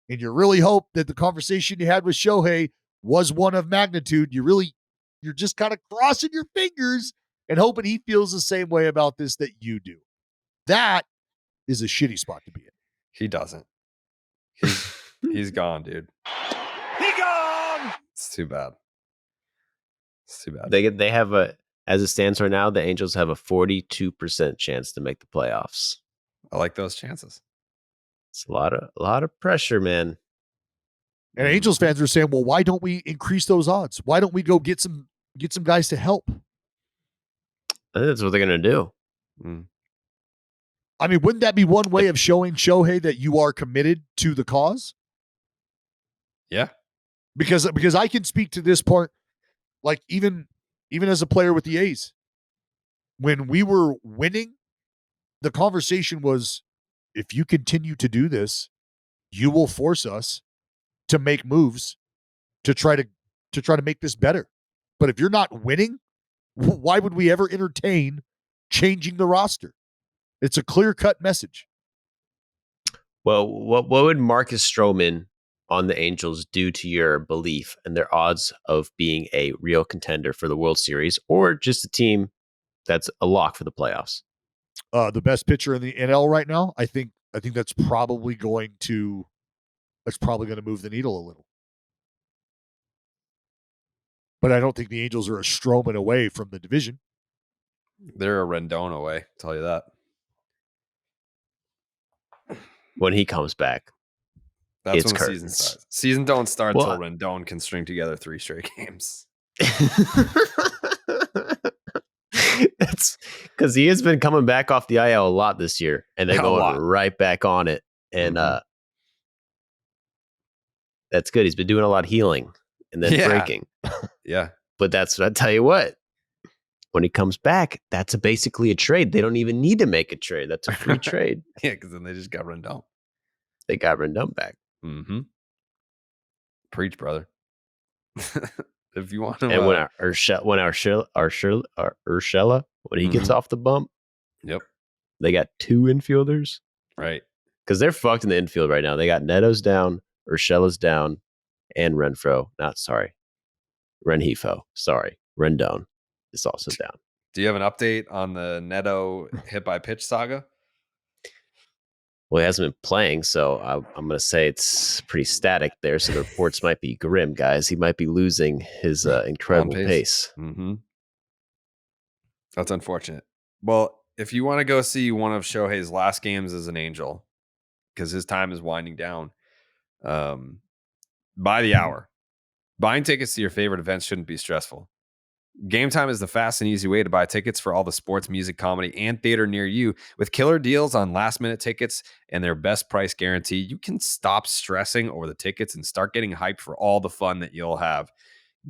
And you really hope that the conversation you had with Shohei was one of magnitude. You're just kind of crossing your fingers and hoping he feels the same way about this that you do. That is a shitty spot to be in. He doesn't. He's gone, dude. He gone! It's too bad. It's too bad. They have as it stands right now, the Angels have a 42% chance to make the playoffs. I like those chances. It's a lot of pressure, man. And Angels fans are saying, well, why don't we increase those odds? Why don't we go get some guys to help? I think that's what they're going to do. I mean, wouldn't that be one way of showing Shohei that you are committed to the cause? Yeah. Because I can speak to this part, like even as a player with the A's, when we were winning, the conversation was, if you continue to do this, you will force us to make moves to try to make this better. But if you're not winning, why would we ever entertain changing the roster? It's a clear-cut message. Well, what would Marcus Stroman on the Angels do to your belief and their odds of being a real contender for the World Series, or just a team that's a lock for the playoffs? The best pitcher in the NL right now, I think that's probably going to move the needle a little. But I don't think the Angels are a Stroman away from the division. They're a Rendon away, I'll tell you that. When he comes back, that's it's when the season starts. Season don't start until Rendon can string together 3 straight games. That's because he has been coming back off the IL a lot this year, and they're going right back on it. And that's good. He's been doing a lot of healing and then breaking. Yeah. But that's what I tell you what. When he comes back, that's basically a trade. They don't even need to make a trade. That's a free trade. Yeah, because then they just got Rendon. They got Rendon back. Mm-hmm. Preach, brother. If you want to, and when Urshela, when he gets off the bump, yep, they got 2 infielders, right? Because they're fucked in the infield right now. They got Neto's down, Urshela's down, and Renfroe. Renhefo. Sorry, Rendon is also down. Do you have an update on the Neto hit by pitch saga? Well, he hasn't been playing, so I'm going to say it's pretty static there. So the reports might be grim, guys. He might be losing his incredible pace. Mm-hmm. That's unfortunate. Well, if you want to go see one of Shohei's last games as an Angel, because his time is winding down, by the hour. Buying tickets to your favorite events shouldn't be stressful. Game Time is the fast and easy way to buy tickets for all the sports, music, comedy, and theater near you. With killer deals on last-minute tickets and their best price guarantee, you can stop stressing over the tickets and start getting hyped for all the fun that you'll have.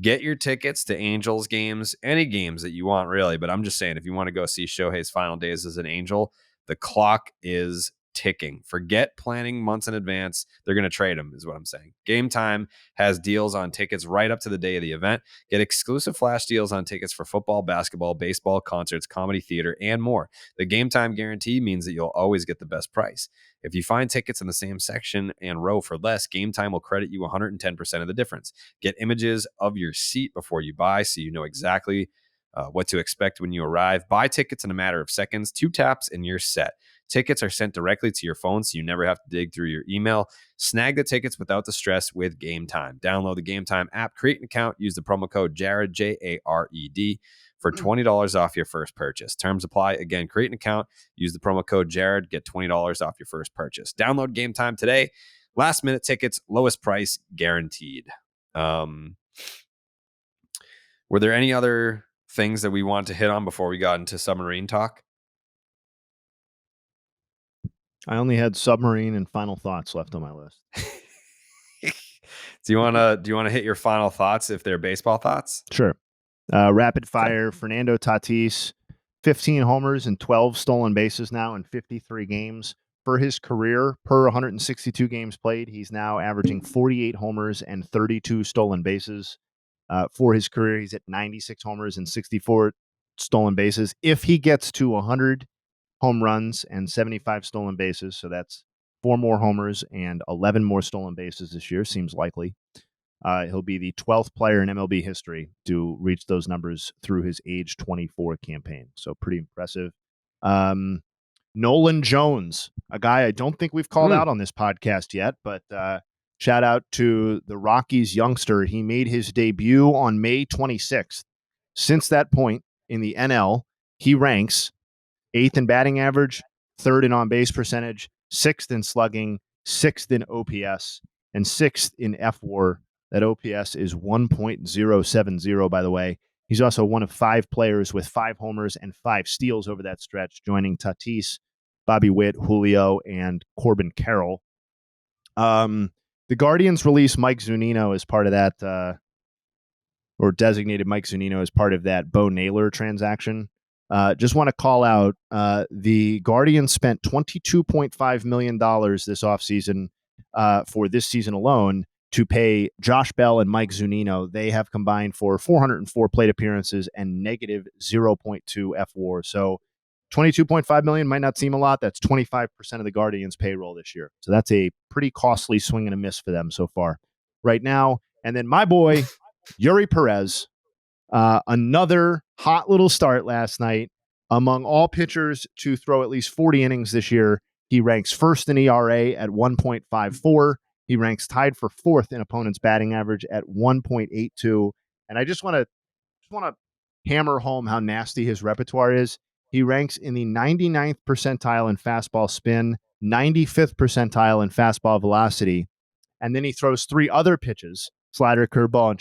Get your tickets to Angels games, any games that you want, really. But I'm just saying, if you want to go see Shohei's final days as an Angel, the clock is ticking. Forget planning months in advance. They're going to trade him, is what I'm saying. Game Time has deals on tickets right up to the day of the event. Get exclusive flash deals on tickets for football, basketball, baseball, concerts, comedy, theater, and more. The Game Time guarantee means that you'll always get the best price. If you find tickets in the same section and row for less, Game Time will credit you 110% of the difference. Get images of your seat before you buy so you know exactly what to expect when you arrive. Buy tickets in a matter of seconds, 2 taps, and you're set. Tickets are sent directly to your phone, so you never have to dig through your email. Snag the tickets without the stress with Game Time. Download the Game Time app, create an account, use the promo code Jared, Jared, for $20 off your first purchase. Terms apply. Again, create an account, use the promo code Jared, get $20 off your first purchase. Download Game Time today. Last minute tickets, lowest price guaranteed. Were there any other things that we want to hit on before we got into submarine talk? I only had submarine and final thoughts left on my list. Do you want to hit your final thoughts if they're baseball thoughts? Sure. Rapid fire. Fernando Tatis, 15 homers and 12 stolen bases now in 53 games. For his career, per 162 games played, he's now averaging 48 homers and 32 stolen bases. For his career, he's at 96 homers and 64 stolen bases. If he gets to 100 home runs and 75 stolen bases, so that's 4 more homers and 11 more stolen bases this year, seems likely. He'll be the 12th player in MLB history to reach those numbers through his age 24 campaign. So pretty impressive. Nolan Jones, a guy I don't think we've called out on this podcast yet, but shout out to the Rockies youngster. He made his debut on May 26th. Since that point in the NL, he ranks 8th in batting average, 3rd in on-base percentage, 6th in slugging, 6th in OPS, and 6th in F-WAR. That OPS is 1.070, by the way. He's also one of 5 players with 5 homers and 5 steals over that stretch, joining Tatis, Bobby Witt, Julio, and Corbin Carroll. The Guardians released Mike Zunino as part of that, or designated Mike Zunino as part of that Bo Naylor transaction. Just want to call out, the Guardians spent $22.5 million this offseason for this season alone to pay Josh Bell and Mike Zunino. They have combined for 404 plate appearances and negative 0.2 F-WAR. So $22.5 million might not seem a lot. That's 25% of the Guardians' payroll this year. So that's a pretty costly swing and a miss for them so far right now. And then my boy, Yuri Perez, another hot little start last night. Among all pitchers to throw at least 40 innings this year, he ranks first in ERA at 1.54. He ranks tied for 4th in opponent's batting average at 1.82. And I just want to hammer home how nasty his repertoire is. He ranks in the 99th percentile in fastball spin, 95th percentile in fastball velocity, and then he throws 3 other pitches, slider, curveball, and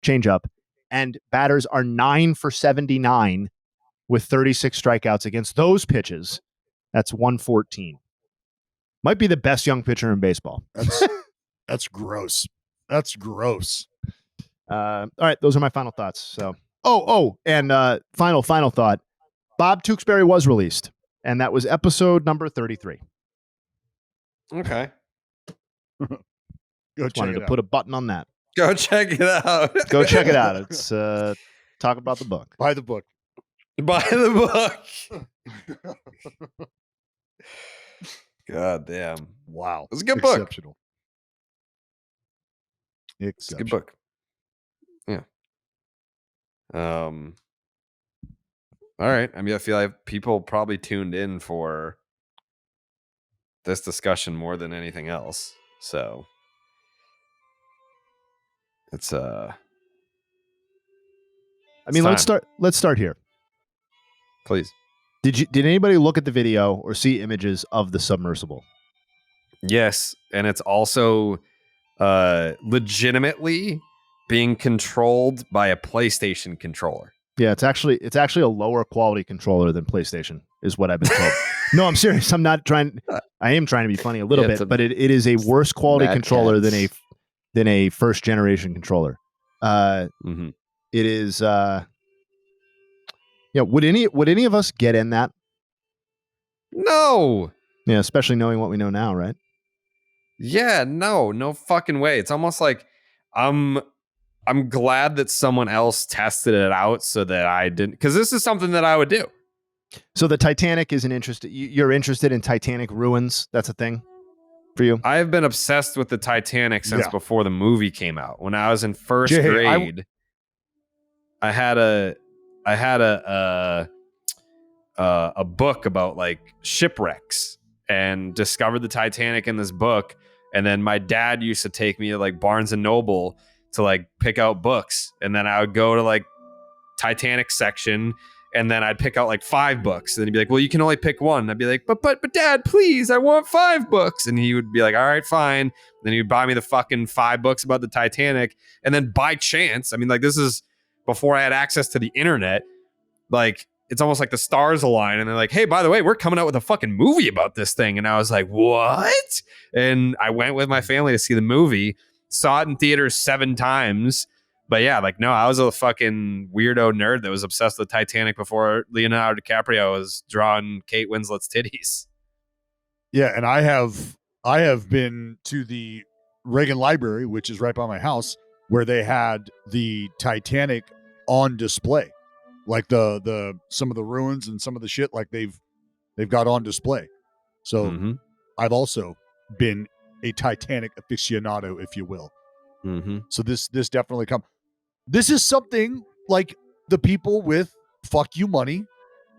changeup, and batters are 9 for 79 with 36 strikeouts against those pitches. That's 114. Might be the best young pitcher in baseball. That's gross. That's gross. All right, those are my final thoughts. So, and final thought. Bob Tewksbury was released, and that was episode number 33. Okay. Go check Wanted it to out. put a button on that. Go check it out. Go check it out. It's talk about the book. Buy the book. Buy the book. God damn. Wow. It's a good book. Exceptional. It's a good book. Yeah. All right. I mean, I feel like people probably tuned in for this discussion more than anything else. So it's I mean, let's start here. Please. Did anybody look at the video or see images of the submersible? Yes, and it's also legitimately being controlled by a PlayStation controller. Yeah, it's actually a lower quality controller than PlayStation, is what I've been told. No, I'm serious. I am trying to be funny a little bit, but it is a worse quality controller than a first generation controller. It is. Yeah, would any of us get in that? No. Yeah, especially knowing what we know now, right? Yeah, no fucking way. It's almost like I'm glad that someone else tested it out so that I didn't, because this is something that I would do. So the Titanic is an interest. You're interested in Titanic ruins. That's a thing for you. I have been obsessed with the Titanic since before the movie came out. When I was in first grade, I had a a book about like shipwrecks and discovered the Titanic in this book. And then my dad used to take me to like Barnes and Noble to like pick out books. And then I would go to like Titanic section and then I'd pick out like 5 books. And then he'd be like, well, you can only pick one. And I'd be like, but dad, please, I want 5 books. And he would be like, all right, fine. And then he would buy me the fucking 5 books about the Titanic. And then by chance, I mean, like this is before I had access to the internet, like it's almost like the stars align and they're like, hey, by the way, we're coming out with a fucking movie about this thing. And I was like, what? And I went with my family to see the movie, saw it in theaters 7 times. But yeah, like, no, I was a fucking weirdo nerd that was obsessed with Titanic before Leonardo DiCaprio was drawing Kate Winslet's titties. Yeah, and I have been to the Reagan Library, which is right by my house, where they had the Titanic on display. Like the some of the ruins and some of the shit like they've got on display. So I've also been a Titanic aficionado, if you will. So this definitely this is something like the people with fuck you money,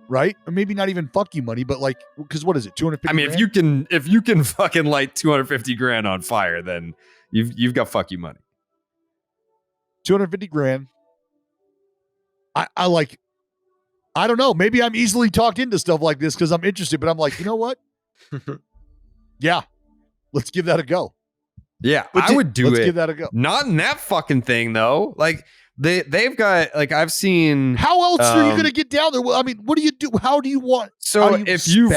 right? Or maybe not even fuck you money, but like, because what is it, 250? I mean, if you can fucking light 250 grand on fire, then you've got fuck you money. 250 grand. I don't know. Maybe I'm easily talked into stuff like this because I'm interested, but I'm like, you know what? Yeah, let's give that a go. Yeah, I would do let's it. Give that a go. Not in that fucking thing though. Like they've got like I've seen. How else are you going to get down there? Well, I mean, what do you do? How do you want? So if you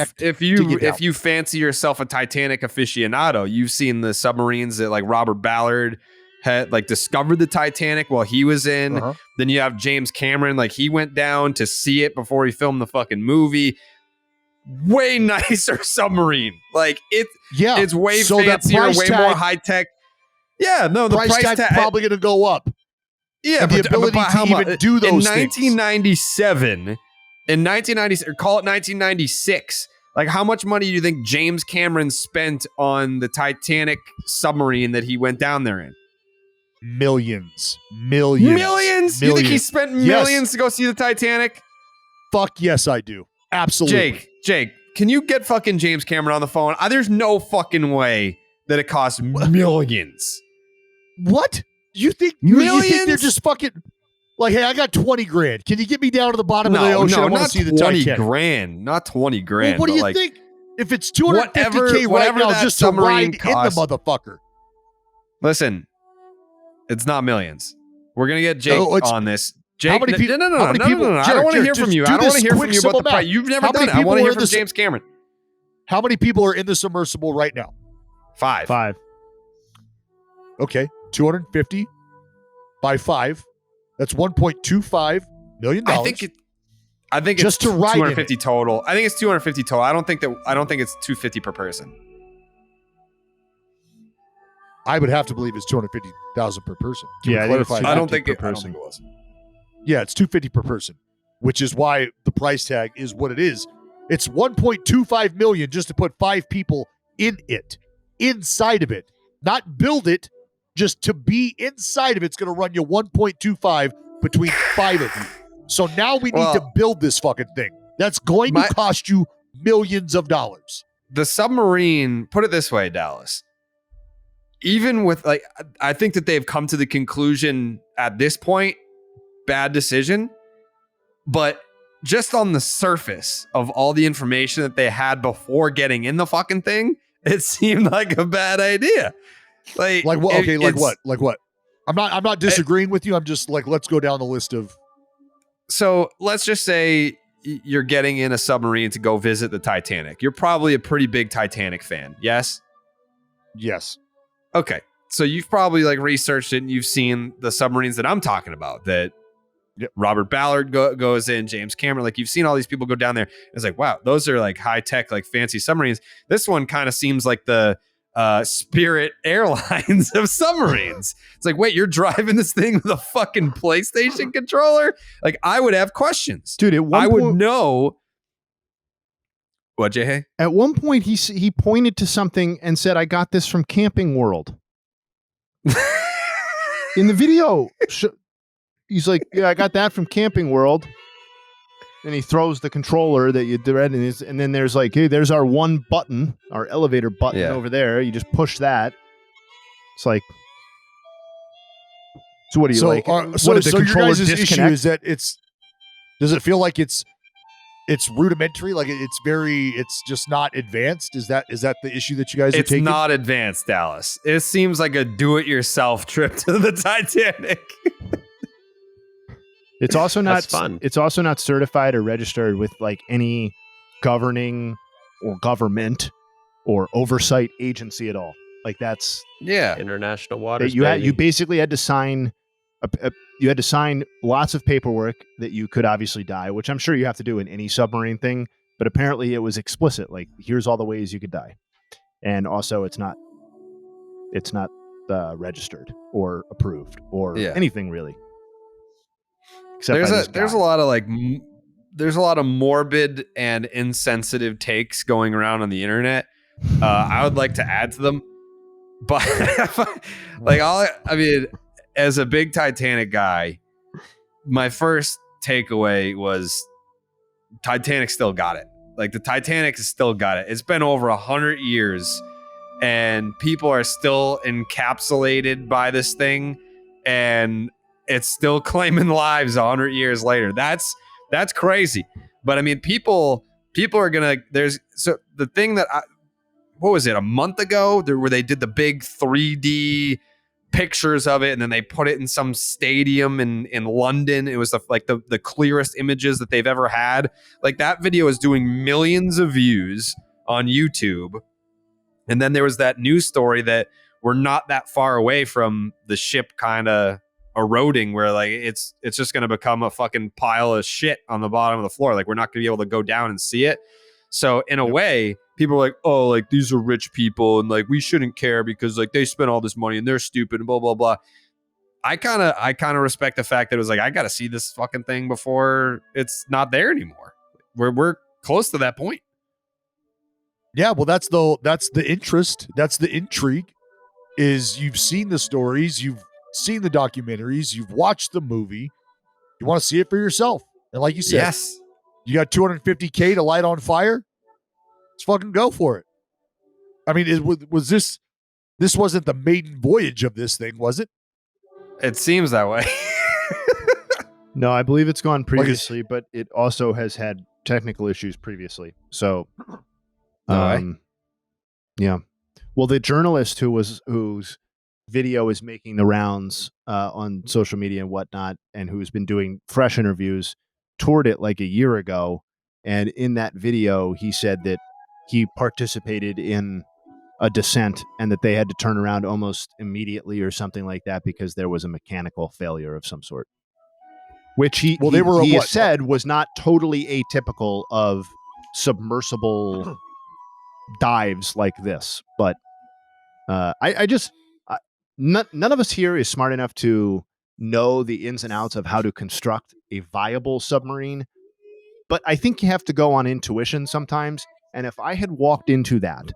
you fancy yourself a Titanic aficionado, you've seen the submarines that like Robert Ballard had like discovered the Titanic while he was in. Then you have James Cameron, like he went down to see it before he filmed the fucking movie. Way nicer submarine. Like it's way fancier, way more high tech. Yeah, no, the price tag probably going to go up. Yeah, and the ability to even do those in 1997, in 1990, or call it 1996. Like, how much money do you think James Cameron spent on the Titanic submarine that he went down there in? Millions. You think he spent millions to go see the Titanic? Fuck yes, I do. Absolutely. Jake, can you get fucking James Cameron on the phone? There's no fucking way that it costs millions. What? You think they're just fucking like, hey, I got 20 grand. Can you get me down to the bottom of the ocean? I want to see the Titanic. Not 20 grand. Well, what do you think? If it's $250K right now just to ride in the motherfucker. Listen, it's not millions. We're gonna get Jake on this. Jake, how many people? No. I don't want to hear from you. I don't want to hear from you about the price. You've never done it. I want to hear from James Cameron. How many people are in the submersible right now? 5. Okay, 250 by 5. That's $1.25 million. I think it's just to ride 250 total. I think it's 250 total. I don't think it's 250 per person. I would have to believe it's 250,000 per person. I don't think it was. Yeah, it's 250 per person, which is why the price tag is what it is. It's 1.25 million just to put 5 people in it, inside of it, not build it. Just to be inside of it's going to run you 1.25 between 5 of you. So now we need to build this fucking thing. That's going to cost you millions of dollars. The submarine, put it this way, Dallas. Even with like, I think that they've come to the conclusion at this point, bad decision. But just on the surface of all the information that they had before getting in the fucking thing, it seemed like a bad idea. Like what? Okay, like what? I'm not disagreeing with you. I'm just like, let's go down the list of. So let's just say you're getting in a submarine to go visit the Titanic. You're probably a pretty big Titanic fan. Yes. Yes. Okay. So you've probably like researched it and you've seen the submarines that I'm talking about that Robert Ballard goes in, James Cameron, like you've seen all these people go down there. It's like, wow, those are like high tech, like fancy submarines. This one kind of seems like the Spirit Airlines of submarines. It's like, wait, you're driving this thing with a fucking PlayStation controller? Like, I would have questions, dude. I would know. What, Jayhay? At one point, he pointed to something and said, "I got this from Camping World." In the video, he's like, "Yeah, I got that from Camping World." And he throws the controller that you thread, and then there's like, hey, there's our one button, our elevator button over there. You just push that. It's like, so what do you like? So what did the your controller guys' issue disconnect? is that does it feel like it's rudimentary? Like it's just not advanced? Is that the issue that you guys are taking? It's not advanced, Dallas. It seems like a do-it-yourself trip to the Titanic. It's also not fun. It's also not certified or registered with like any governing or government or oversight agency at all. Like that's International waters. you basically had to sign you had to sign lots of paperwork that you could obviously die, which I'm sure you have to do in any submarine thing, but apparently it was explicit, like here's all the ways you could die. And also it's not registered or approved or anything really. Except there's a lot of morbid and insensitive takes going around on the internet. I would like to add to them, but as a big Titanic guy, my first takeaway was Titanic still got it. Like the Titanic has still got it. It's been over 100 years and people are still encapsulated by this thing, and it's still claiming lives 100 years later. That's crazy. But I mean, people are gonna. The thing that what was it, a month ago where they did the big 3D pictures of it, and then they put it in some stadium in London. It was the clearest images that they've ever had. Like that video is doing millions of views on YouTube. And then there was that news story that we're not that far away from the ship kind of eroding, where like it's just going to become a fucking pile of shit on the bottom of the floor. Like we're not going to be able to go down and see it. So in a way, people are like, oh, like these are rich people and like we shouldn't care because like they spent all this money and they're stupid and blah blah blah. I kind of respect the fact that it was like, I got to see this fucking thing before it's not there anymore. We're close to that point. Yeah, well, that's the interest. That's the intrigue. Is you've seen the stories, you've seen the documentaries, you've watched the movie. You want to see it for yourself. And like you said, yes, you got $250K to light on fire. Let's fucking go for it. I mean, was this wasn't the maiden voyage of this thing, was it? It seems that way. No, I believe it's gone previously, but it also has had technical issues previously. So, yeah. Well, the journalist whose video is making the rounds on social media and whatnot, and who's been doing fresh interviews, toured it like a year ago. And in that video, he said that he participated in a descent and that they had to turn around almost immediately or something like that because there was a mechanical failure of some sort. Which he said was not totally atypical of submersible dives like this. But none of us here is smart enough to know the ins and outs of how to construct a viable submarine. But I think you have to go on intuition sometimes. And if I had walked into that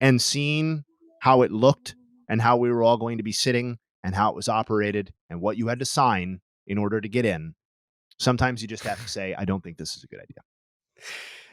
and seen how it looked and how we were all going to be sitting and how it was operated and what you had to sign in order to get in, sometimes you just have to say, I don't think this is a good idea.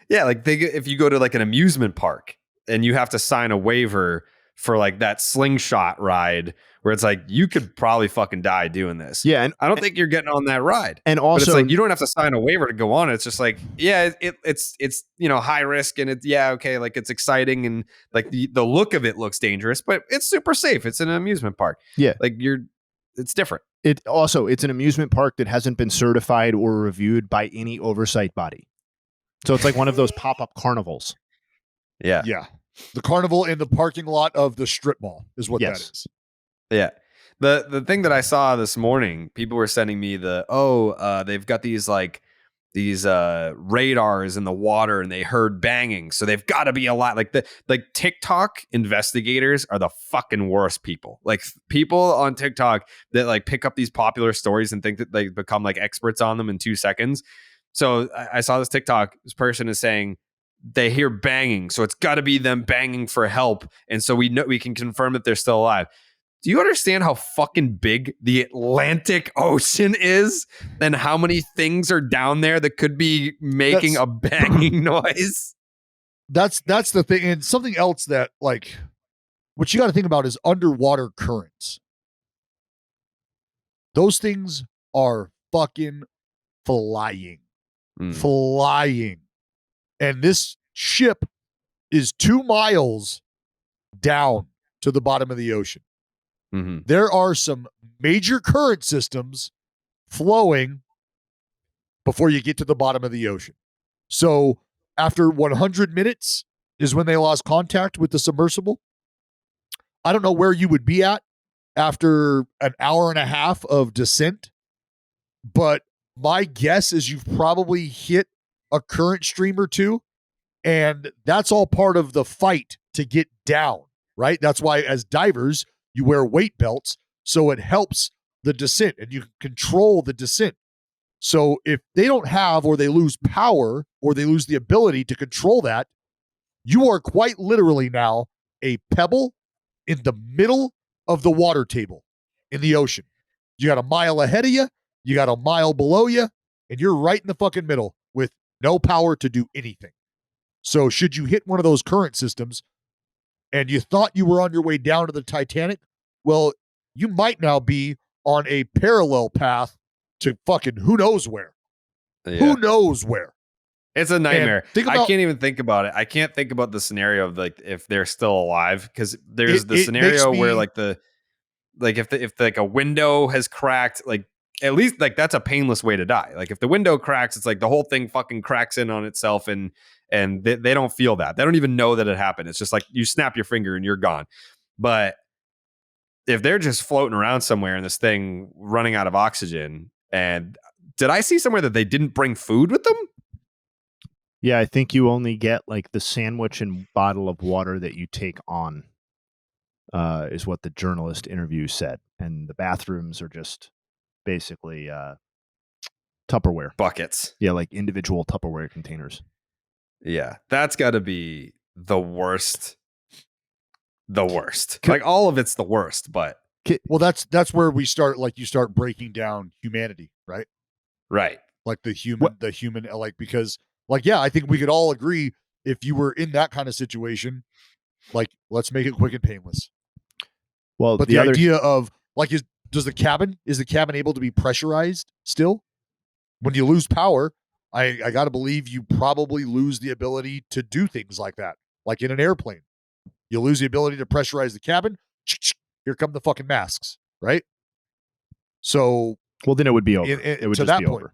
Yeah, like if you go to like an amusement park and you have to sign a waiver for like that slingshot ride where it's like you could probably fucking die doing this. Yeah, and I don't think you're getting on that ride. And also, but it's like you don't have to sign a waiver to go on it. It's just like, yeah, it's high risk and okay, like it's exciting and like the look of it looks dangerous, but it's super safe. It's an amusement park. Yeah, like it's different. It's an amusement park that hasn't been certified or reviewed by any oversight body. So it's like one of those pop-up carnivals. Yeah. Yeah. The carnival in the parking lot of the strip mall is what that is. Yeah. The thing that I saw this morning, people were sending me they've got these radars in the water and they heard banging. So they've got to be a lot like TikTok investigators are the fucking worst people. Like people on TikTok that like pick up these popular stories and think that they become like experts on them in 2 seconds. So I saw this TikTok. This person is saying they hear banging, so it's got to be them banging for help, and so we know we can confirm that they're still alive. Do you understand how fucking big the Atlantic Ocean is and how many things are down there that could be making a banging noise? That's the thing. And something else that, like, what you got to think about is underwater currents. Those things are fucking flying. Flying. And this ship is 2 miles down to the bottom of the ocean. Mm-hmm. There are some major current systems flowing before you get to the bottom of the ocean. So after 100 minutes is when they lost contact with the submersible. I don't know where you would be at after an hour and a half of descent, but my guess is you've probably hit a current stream or two, and that's all part of the fight to get down, right? That's why as divers, you wear weight belts, so it helps the descent, and you can control the descent. So if they don't have, or they lose power, or they lose the ability to control that, you are quite literally now a pebble in the middle of the water table in the ocean. You got a mile ahead of you, you got a mile below you, and you're right in the fucking middle with no power to do anything. So should you hit one of those current systems and you thought you were on your way down to the Titanic, well, you might now be on a parallel path to fucking who knows where. Yeah. Who knows where? It's a nightmare. I can't even think about it. I can't think about the scenario of like if they're still alive, because there's the scenario where like if like a window has cracked, like at least like that's a painless way to die. Like if the window cracks, it's like the whole thing fucking cracks in on itself, and they don't feel that. They don't even know that it happened. It's just like you snap your finger and you're gone. But if they're just floating around somewhere in this thing running out of oxygen, and did I see somewhere that they didn't bring food with them? Yeah, I think you only get like the sandwich and bottle of water that you take on, is what the journalist interview said. And the bathrooms are just basically Tupperware Buckets. Yeah, like individual Tupperware containers. Yeah, that's got to be the worst. The worst. Like all of it's the worst, but well, that's where we start. Like you start breaking down humanity, right? Right. Like the human, like, because like, yeah, I think we could all agree if you were in that kind of situation, like, let's make it quick and painless. Well, but the idea of like, is the cabin able to be pressurized still? When you lose power, I got to believe you probably lose the ability to do things like that. Like in an airplane, you lose the ability to pressurize the cabin. Here come the fucking masks, right? So, well, then it would be over. It would just be over.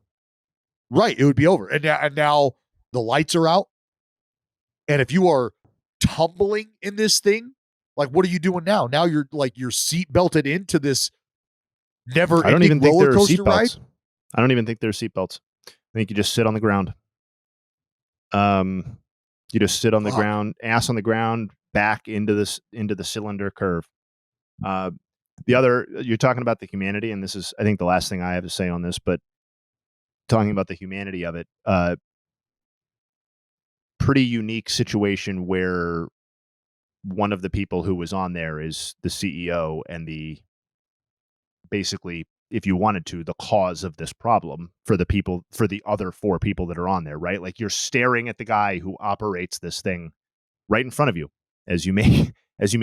Right, it would be over. And now the lights are out. And if you are tumbling in this thing, like, what are you doing now? Now you're seat belted into this never-ending roller coaster ride. I don't even think there's seatbelts. I think you just sit on the ground. You just sit on the ground, ass on the ground, back into the cylinder curve. You're talking about the humanity, and this is, I think, the last thing I have to say on this, but talking about the humanity of it, pretty unique situation where one of the people who was on there is the CEO and basically, if you wanted to, the cause of this problem for the other 4 people that are on there, right? Like you're staring at the guy who operates this thing right in front of you as you may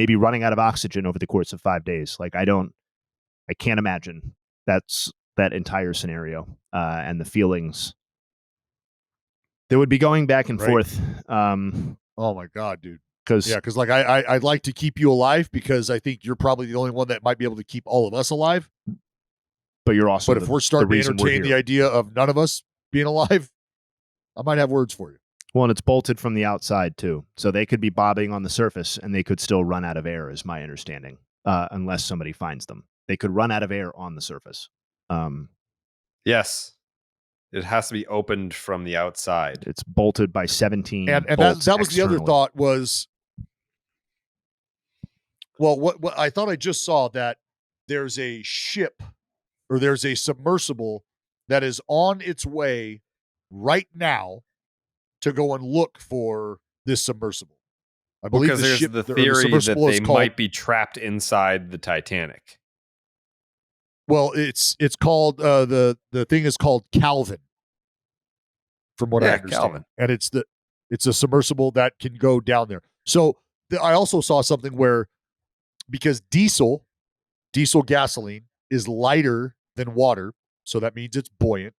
be running out of oxygen over the course of 5 days. Like I can't imagine that entire scenario and the feelings that would be going back and forth. Oh my God, dude. Because like I'd like to keep you alive because I think you're probably the only one that might be able to keep all of us alive. But you're also. But if we're starting to entertain the idea of none of us being alive, I might have words for you. Well, and it's bolted from the outside too, so they could be bobbing on the surface and they could still run out of air, is my understanding, unless somebody finds them. They could run out of air on the surface. Yes. It has to be opened from the outside. It's bolted by 17 and bolts that was externally. The other thought was, well, what I thought I just saw that there's a ship or there's a submersible that is on its way right now to go and look for this submersible. I believe because there's the theory that they might be trapped inside the Titanic. Well, it's called the thing is called Calvin, from what I understand, Calvin. and it's a submersible that can go down there. So I also saw something where, because diesel gasoline is lighter than water, so that means it's buoyant.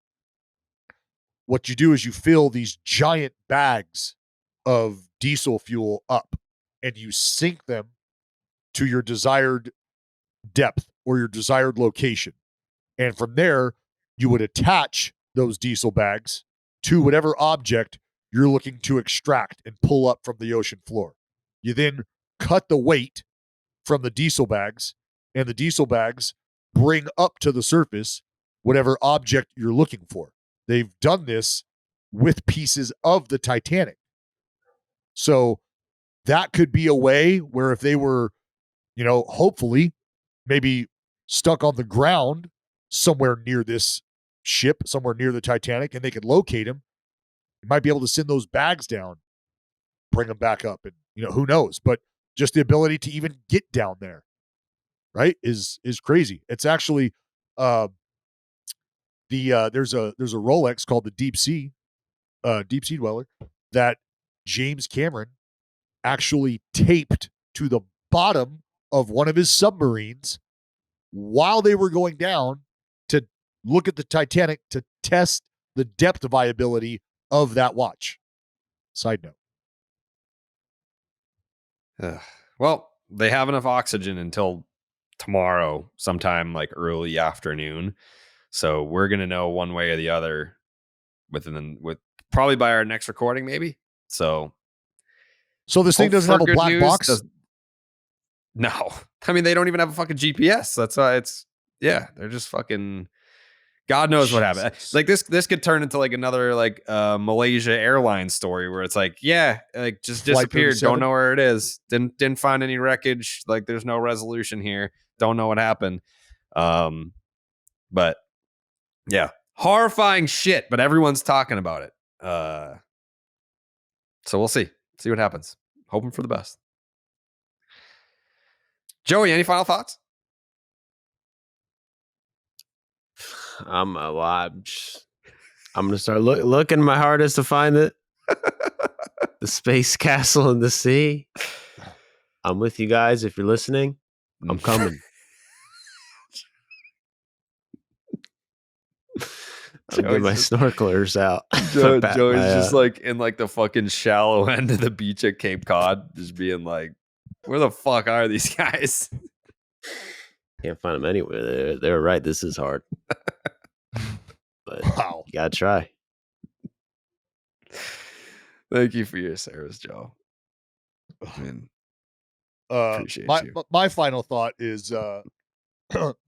What you do is you fill these giant bags of diesel fuel up and you sink them to your desired depth or your desired location. And from there, you would attach those diesel bags to whatever object you're looking to extract and pull up from the ocean floor. You then cut the weight from the diesel bags, and the diesel bags bring up to the surface whatever object you're looking for. They've done this with pieces of the Titanic. So that could be a way where if they were, hopefully maybe stuck on the ground somewhere near this ship, somewhere near the Titanic, and they could locate him, you might be able to send those bags down, bring them back up, and who knows? But just the ability to even get down there, right, is crazy. It's actually there's a Rolex called the Deep Sea Dweller that James Cameron actually taped to the bottom of one of his submarines while they were going down to look at the Titanic to test the depth viability of that watch. Side note. Well, they have enough oxygen until tomorrow, sometime like early afternoon. So we're gonna know one way or the other with probably by our next recording, maybe. So this thing doesn't have a black box? No. I mean, they don't even have a fucking GPS. That's why they're just fucking, God knows what happened. Like this could turn into like another like Malaysia Airlines story where it's like, just disappeared. 37? Don't know where it is. Didn't find any wreckage. Like there's no resolution here. Don't know what happened. But yeah, horrifying shit, but everyone's talking about it. So we'll see what happens. Hoping for the best. Joey, any final thoughts? I'm gonna start looking my hardest to find it. The space castle in the sea. I'm with you guys. If you're listening, I'm coming. I'll get my snorkelers out. Joey's just like in like the fucking shallow end of the beach at Cape Cod, just being like, where the fuck are these guys? Can't find them anywhere. They're right. This is hard. But wow. You gotta try. Thank you for your service, Joe. I mean, appreciate you. My final thought is,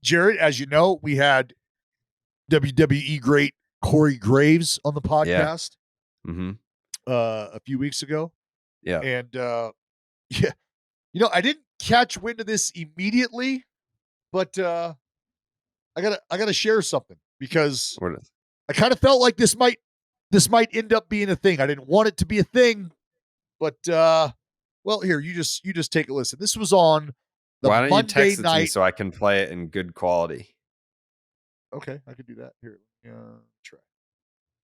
Jared, as you know, we had WWE great Corey Graves on the podcast a few weeks ago. Yeah. And I didn't catch wind of this immediately, but I gotta share something because I kind of felt like this might end up being a thing. I didn't want it to be a thing, but well, here, you just take a listen. This was on the Why don't Monday you text it night to me so I can play it in good quality? Okay, I could do that. Here.